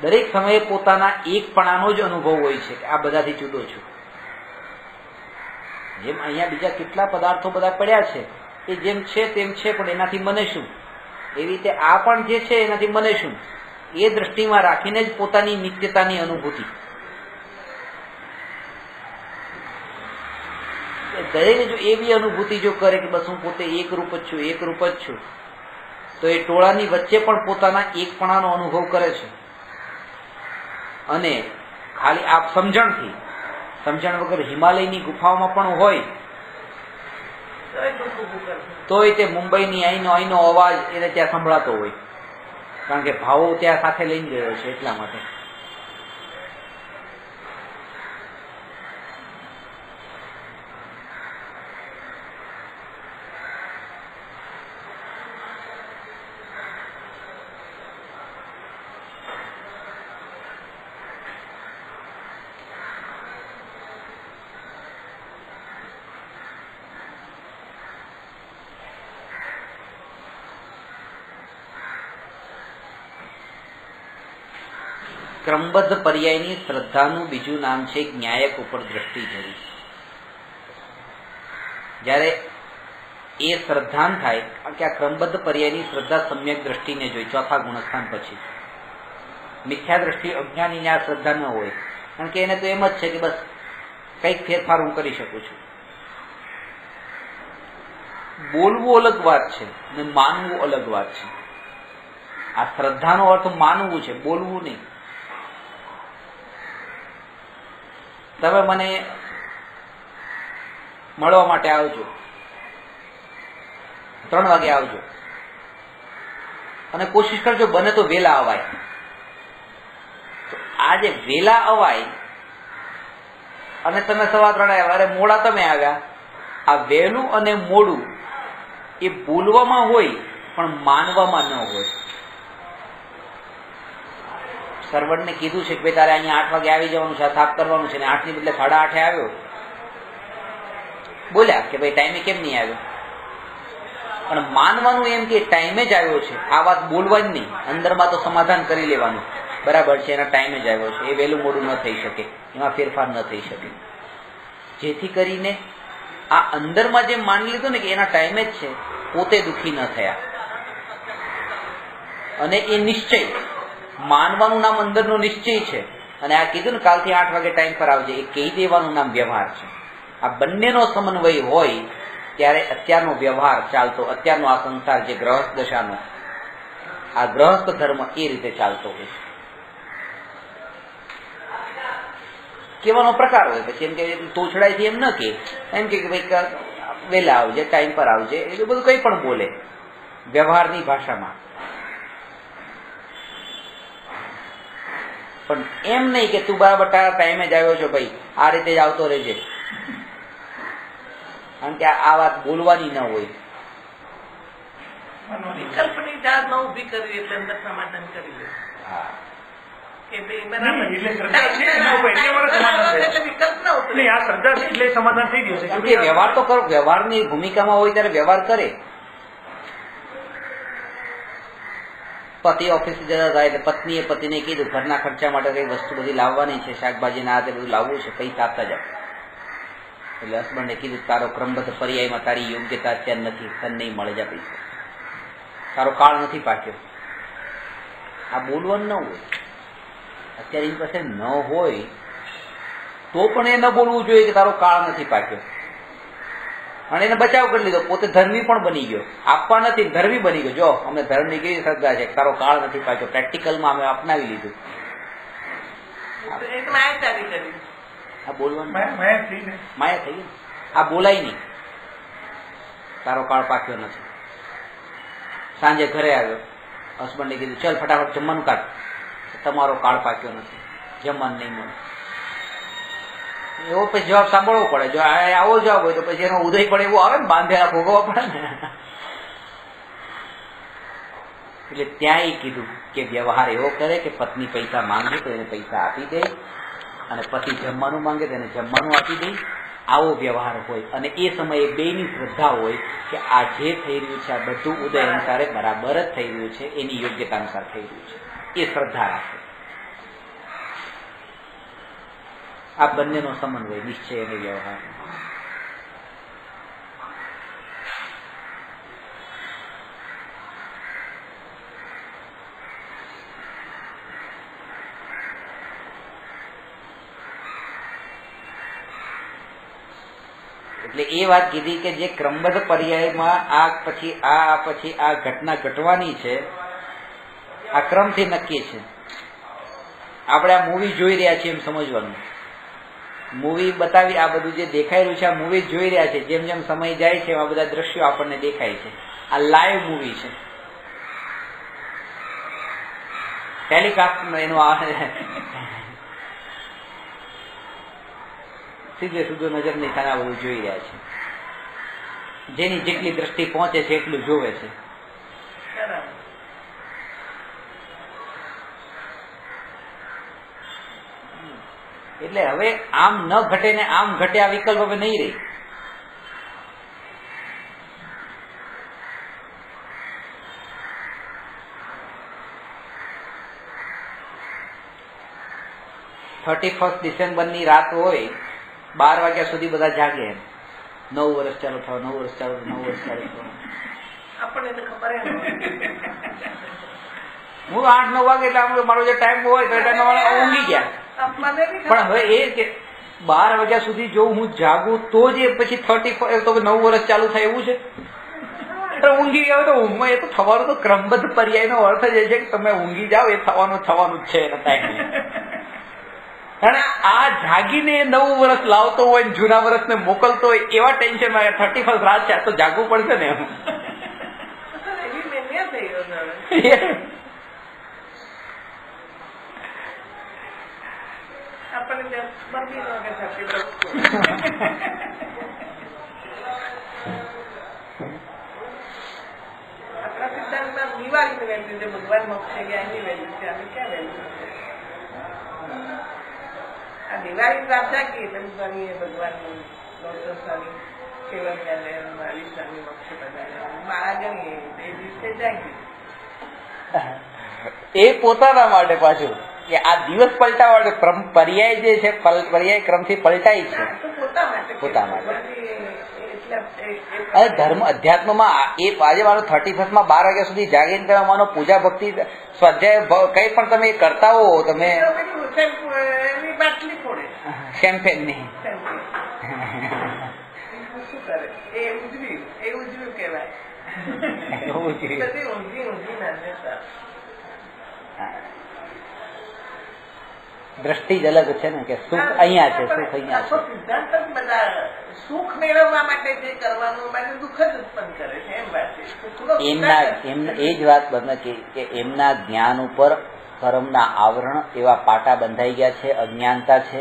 દરેક સમયે પોતાના એકપણાનો જ અનુભવ હોય છે કે આ બધાથી જુદો છું. જેમ અહીંયા બીજા કેટલા પદાર્થો બધા પડ્યા છે, એ જેમ છે તેમ છે, પણ એનાથી મને શું, એવી રીતે આ પણ જે છે એનાથી મને શું, એ દ્રષ્ટિમાં રાખીને જ પોતાની નિત્યતાની અનુભૂતિ. દરેક જો એવી અનુભૂતિ જો કરે કે બસ હું પોતે એકરૂપ જ છું, તો એ ટોળાની વચ્ચે પણ પોતાના એકપણાનો અનુભવ કરે છે. અને ખાલી આ સમજણ વગર હિમાલયની ગુફાઓમાં પણ હોય તોય તે મુંબઈની અહીંનો અવાજ એને ત્યાં સંભળાતો હોય, કારણ કે ભાવો ત્યાં સાથે લઈને ગયો છે એટલા માટે. ક્રમબદ્ધ પર્યાયની શ્રદ્ધાનું બીજું નામ છે જ્ઞાયક ઉપર દ્રષ્ટિ ધરી. જ્યારે એ શ્રદ્ધાન થાય કે આ ક્રમબદ્ધ પર્યાયની શ્રદ્ધા સમ્યક દ્રષ્ટિને જોઈ, ચોથા ગુણસ્થાન પછી મિથ્યા દ્રષ્ટિ અજ્ઞાનીને આ શ્રદ્ધા ન હોય, કારણ કે એને તો એમ જ છે કે બસ કંઈક ફેરફાર હું કરી શકું છું. બોલવું અલગ વાત છે અને માનવું અલગ વાત છે. આ શ્રદ્ધાનો અર્થ માનવું છે, બોલવું નહીં. તમે મને મળવા માટે આવજો, 3 વાગે આવજો, અને કોશિશ કરજો બને તો વેલા અવાય. તો આ જે વેલા અવાય અને તમે 3:15 આવ્યા, અરે મોડા તમે આવ્યા, આ વહેલું અને મોડું એ બોલવામાં હોય પણ માનવામાં ન હોય. સર્વન્ટને કીધું છે કે ભાઈ તારે અહીંયા 8 વાગે આવી જવાનું છે, સાફ કરવાનું છે, ને 8 ની બદલે 8:30 આવ્યો. બોલ્યા કે ભાઈ ટાઈમે કેમ નહીં આવ્યો, પણ માનવાનું એમ કે ટાઈમે જ આવ્યો છે. આ વાત બોલવાની નહીં, અંદરમાં તો સમાધાન કરી લેવાનું, બરાબર છે એના ટાઈમે જ આવ્યો છે, એ વહેલું મોડું ન થઈ શકે, એમાં ફેરફાર ન થઈ શકે. જેથી કરીને આ અંદરમાં જે માની લીધું ને કે એના ટાઈમે જ છે, પોતે દુઃખી ન થયા. અને એ નિશ્ચય, માનવાનું નામ અંદરનો નિશ્ચય છે, અને આ કીધું ને કાલથી 8 વાગે ટાઈમ પર આવજે, એ કહી દેવાનું નામ વ્યવહાર છે. આ બંનેનો સમન્વય હોય ત્યારે અત્યારનો વ્યવહાર ચાલતો, અત્યારનો આ સંસાર જે ગ્રહસ્થ દશાનો, આ ગ્રહસ્થ ધર્મ એ રીતે ચાલતો હોય છે. કહેવાનો પ્રકાર હોય. પછી એમ કે તોછડાયથી એમ ન કે, એમ કે ભાઈ વહેલા આવજે, ટાઈમ પર આવજે, એ બધું કંઈ પણ બોલે વ્યવહારની ભાષામાં. પણ એમ નહીં કે તું બરાબર ટાઈમે જ આવ્યો છો ભાઈ, આ રીતે જ આવતો રહેજે, કારણ કે આ વાત બોલવાની ન હોય. વિકલ્પની જાત ન ઉભી કરવી એટલે અંદર સમાધાન કરી લે. હા, એટલે સમાધાન થઈ ગયું છે. વ્યવહાર તો કરો, વ્યવહારની ભૂમિકામાં હોય ત્યારે વ્યવહાર કરે. પતિ ઓફિસ જતા હતા એટલે પત્નીએ પતિને કીધું ઘરના ખર્ચા માટે કઈ વસ્તુ બધી લાવવાની છે, શાકભાજી ના હાથે બધું લાવવું છે, પૈસા આપતા જાવ. એટલે હસબન્ડે કીધું તારો ક્રમબદ્ધ પર્યાયમાં તારી યોગ્યતા અત્યારે નથી, તને નહીં મળે જા પૈસા, તારો કાળ નથી પાક્યો. આ બોલવાનું ન હોય. અત્યારે એની પાસે ન હોય તો પણ એ ન બોલવું જોઈએ કે તારો કાળ નથી પાક્યો. અને એને બચાવ કરી લીધો, પોતે ધર્મી પણ બની ગયો. આપવા નથી, ધર્મી બની ગયો. જો અમે ધર્મની કેવી શ્રદ્ધા છે, તારો કાળ નથી પાક્યો, પ્રેક્ટિકલમાં અમે અપનાવી લીધું. આ બોલવાનું માયા થઈ ગઈ. આ બોલાય નહીં, તારો કાળ પાક્યો નથી. સાંજે ઘરે આવ્યો, હસબન્ડે કીધું ચલ ફટાફટ જમવાનું કાઢ, તમારો કાળ પાક્યો નથી, જમવાનું નહીં મળે. એવો પછી જવાબ સાંભળવો પડે. જો આવો જવાબ હોય તો પછી એનો ઉદય પણ એવો આવે ને, બાંધેલા ભોગવવા પડે ને. એટલે ત્યાં એ કીધું કે વ્યવહાર એવો કરે કે પત્ની પૈસા માંગે તો એને પૈસા આપી દે, અને પતિ જમવાનું માંગે તો એને જમવાનું આપી દે. આવો વ્યવહાર હોય. અને એ સમયે બેની શ્રદ્ધા હોય કે આ જે થઈ રહ્યું છે આ બધું ઉદય અનુસારે બરાબર જ થઈ રહ્યું છે, એની યોગ્યતા અનુસાર થઈ રહ્યું છે, એ શ્રદ્ધા રાખે. આ બંનેનો સમન્વય નિશ્ચય અને વ્યવહાર. એટલે એ વાત કીધી કે જે ક્રમબદ્ધ પર્યાયમાં આ પછી આ ઘટના ઘટવાની છે, આ ક્રમથી નક્કી છે. આપણે આ મૂવી જોઈ રહ્યા છીએ એમ સમજવાનું. મૂવી બતાવી, આ બધું જે દેખાઈ રહ્યું છે આ મૂવી જોઈ રહ્યા છે. જેમ જેમ સમય જાય છે આ બધા દ્રશ્યો આપણને દેખાય છે. આ લાઈવ મૂવી છે, ટેલિકાસ્ટ એનો સીધે સીધો નજર નહીં થાય, આ બધું જોઈ રહ્યા છે. જેની જેટલી દ્રષ્ટિ પહોંચે છે એટલું જોવે છે. એટલે હવે આમ ન ઘટે ને આમ ઘટે આ વિકલ્પ હવે નહીં રહી. ડિસેમ્બર ની રાત હોય, 12 વાગ્યા સુધી બધા જાગે. 9 વર્ષ ચાલુ થવા, 9 વર્ષ ચાલુ, 9 વર્ષ ચાલુ થવા. આપણને તો ખબર હું 8-9 વાગે એટલે મારો જે ટાઈમ હોય તો ઊંઘી ગયા. પણ હવે એ કે 12 વાગ્યા સુધી જો હું જાગું તો જ એ પછી 35 તો 9 વર્ષ ચાલુ થાય એવું છે. ઊંઘી જાવ તો ઊંઘમાં એ તો થવાનું તો ક્રમબદ્ધ પર્યાયનો અર્થ જ છે કે તમે ઊંઘી જાઓ, એ થવાનું જ છે એના ટાઈમે. અને આ જાગીને 9 વર્ષ લાવતો હોય, જૂના વર્ષને મોકલતો હોય, એવા ટેન્શનમાં 31 રાત છે તો જાગવું પડશે ને એમ. આપણા સિદ્ધાંતમાં દિવાળીની વેલ્યુ છે, ભગવાન મોક્ષે ગયા એની વેલ્યુ છે. અમે ક્યાં વેલ્યુ છે? આ દિવાળી રાત જાગીએ એટલે ભગવાનનું દોષોની કેવલ્યાને મારી સ્વામી મોક્ષે બધા માળા ગણીએ એ દિવસે જાગીએ. એ પોતાના માટે પાછું કે આ દિવસ પલટાવા માટે પર્યાય જે છે, પર્યાય ક્રમથી પલટાય છે પોતા માટે. અને ધર્મ અધ્યાત્મમાં એ આજે મારો 31 માં 12 વાગ્યા સુધી જાગીને તમે માનો પૂજા ભક્તિ સ્વાધ્યાય કઈ પણ તમે કરતા હો, તમે શેમ્પેન નહીં દ્રષ્ટિ જ અલગ છે ને કે સુખ અહીંયા છે, સુખ અહીંયા છે. સિદ્ધાંત જ બધા સુખ મેળવવા માટે જે કરવાનું માટે દુઃખ જ ઉત્પન્ન કરે છે એમ વાત છે. એ જ વાત બને કે એમના જ્ઞાન ઉપર કર્મના આવરણ એવા પાટા બંધાઈ ગયા છે, અજ્ઞાનતા છે,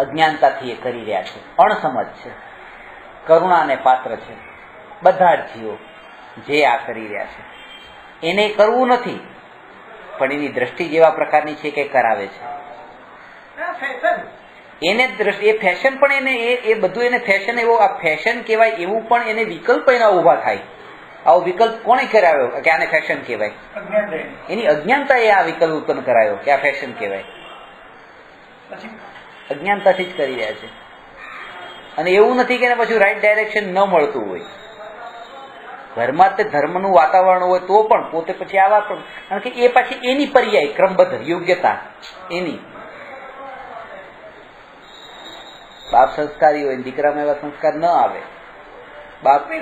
અજ્ઞાનતાથી એ કરી રહ્યા છે, અણસમજ છે, કરુણાને પાત્ર છે બધા જ જીવો જે આ કરી રહ્યા છે. એને કરવું નથી પણ એની દ્રષ્ટિ જેવા પ્રકારની છે કે કરાવે છે. એને દ્રષ્ટિ એ ફેશન પણ એને એ બધું એને ફેશન એવો આ ફેશન કહેવાય એવું પણ એને વિકલ્પ એના ઉભા થાય. આવો વિકલ્પ કોણે કરાવ્યો કે આને ફેશન કહેવાય? એની અજ્ઞાનતા એ આ વિકલ્પ ઉત્પન્ન કરાયો કે આ ફેશન કહેવાય. અજ્ઞાનતાથી જ કરી રહ્યા છે. અને એવું નથી કે એને પછી રાઈટ ડાયરેક્શન ન મળતું હોય. ઘરમાં તે ધર્મનું વાતાવરણ હોય તો પણ પોતે પછી આવા, કારણ કે એ પાછી એની પર્યાય ક્રમબદ્ધ યોગ્યતા એની. બાપ સંસ્કારી હોય દીકરામાં એવા સંસ્કાર ન આવે. બાપ હા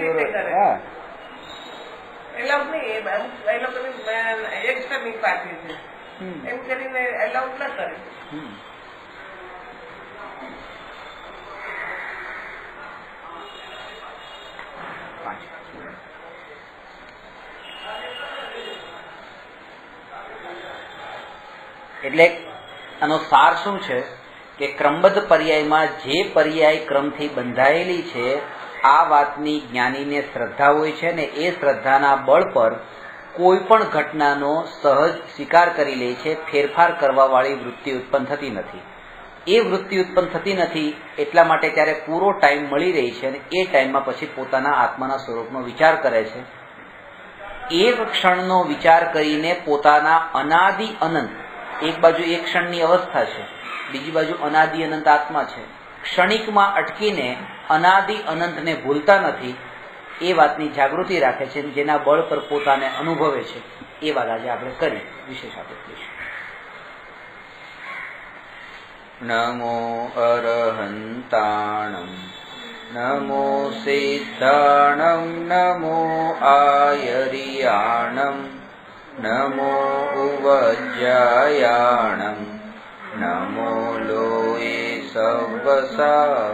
એમ કરીને એલાઉડ ન કરે. એટલે આનો સાર શું છે કે ક્રમબદ્ધ પર્યાયમાં જે પર્યાય ક્રમથી બંધાયેલી છે આ વાતની જ્ઞાનીને શ્રદ્ધા હોય છે ને એ શ્રદ્ધાના બળ પર કોઈ પણ ઘટનાનો સહજ સ્વીકાર કરી લે છે. ફેરફાર કરવા વાળી વૃત્તિ ઉત્પન્ન થતી નથી. એ વૃત્તિ ઉત્પન્ન થતી નથી એટલા માટે ત્યારે પૂરો ટાઈમ મળી રહી છે અને એ ટાઈમમાં પછી પોતાના આત્માના સ્વરૂપનો વિચાર કરે છે. એ ક્ષણનો વિચાર કરીને પોતાના અનાદિ અનંત, એક બાજુ એક ક્ષણની અવસ્થા છે, બીજી બાજુ અનાદિ અનંત આત્મા છે, ક્ષણિકમાં અટકીને અનાદિ અનંતને ભૂલતા નથી એ વાતની જાગૃતિ રાખે છે, જેના બળ પર પોતાને અનુભવે છે. એ વાત આજે આપણે કરી વિશેષ આપણે નમો અરહંતાણમ નમો સિદ્ધાણમ નમો આયરિયાણમ નમો ઉવજ્જાયાણમ નમો લોએ સવસા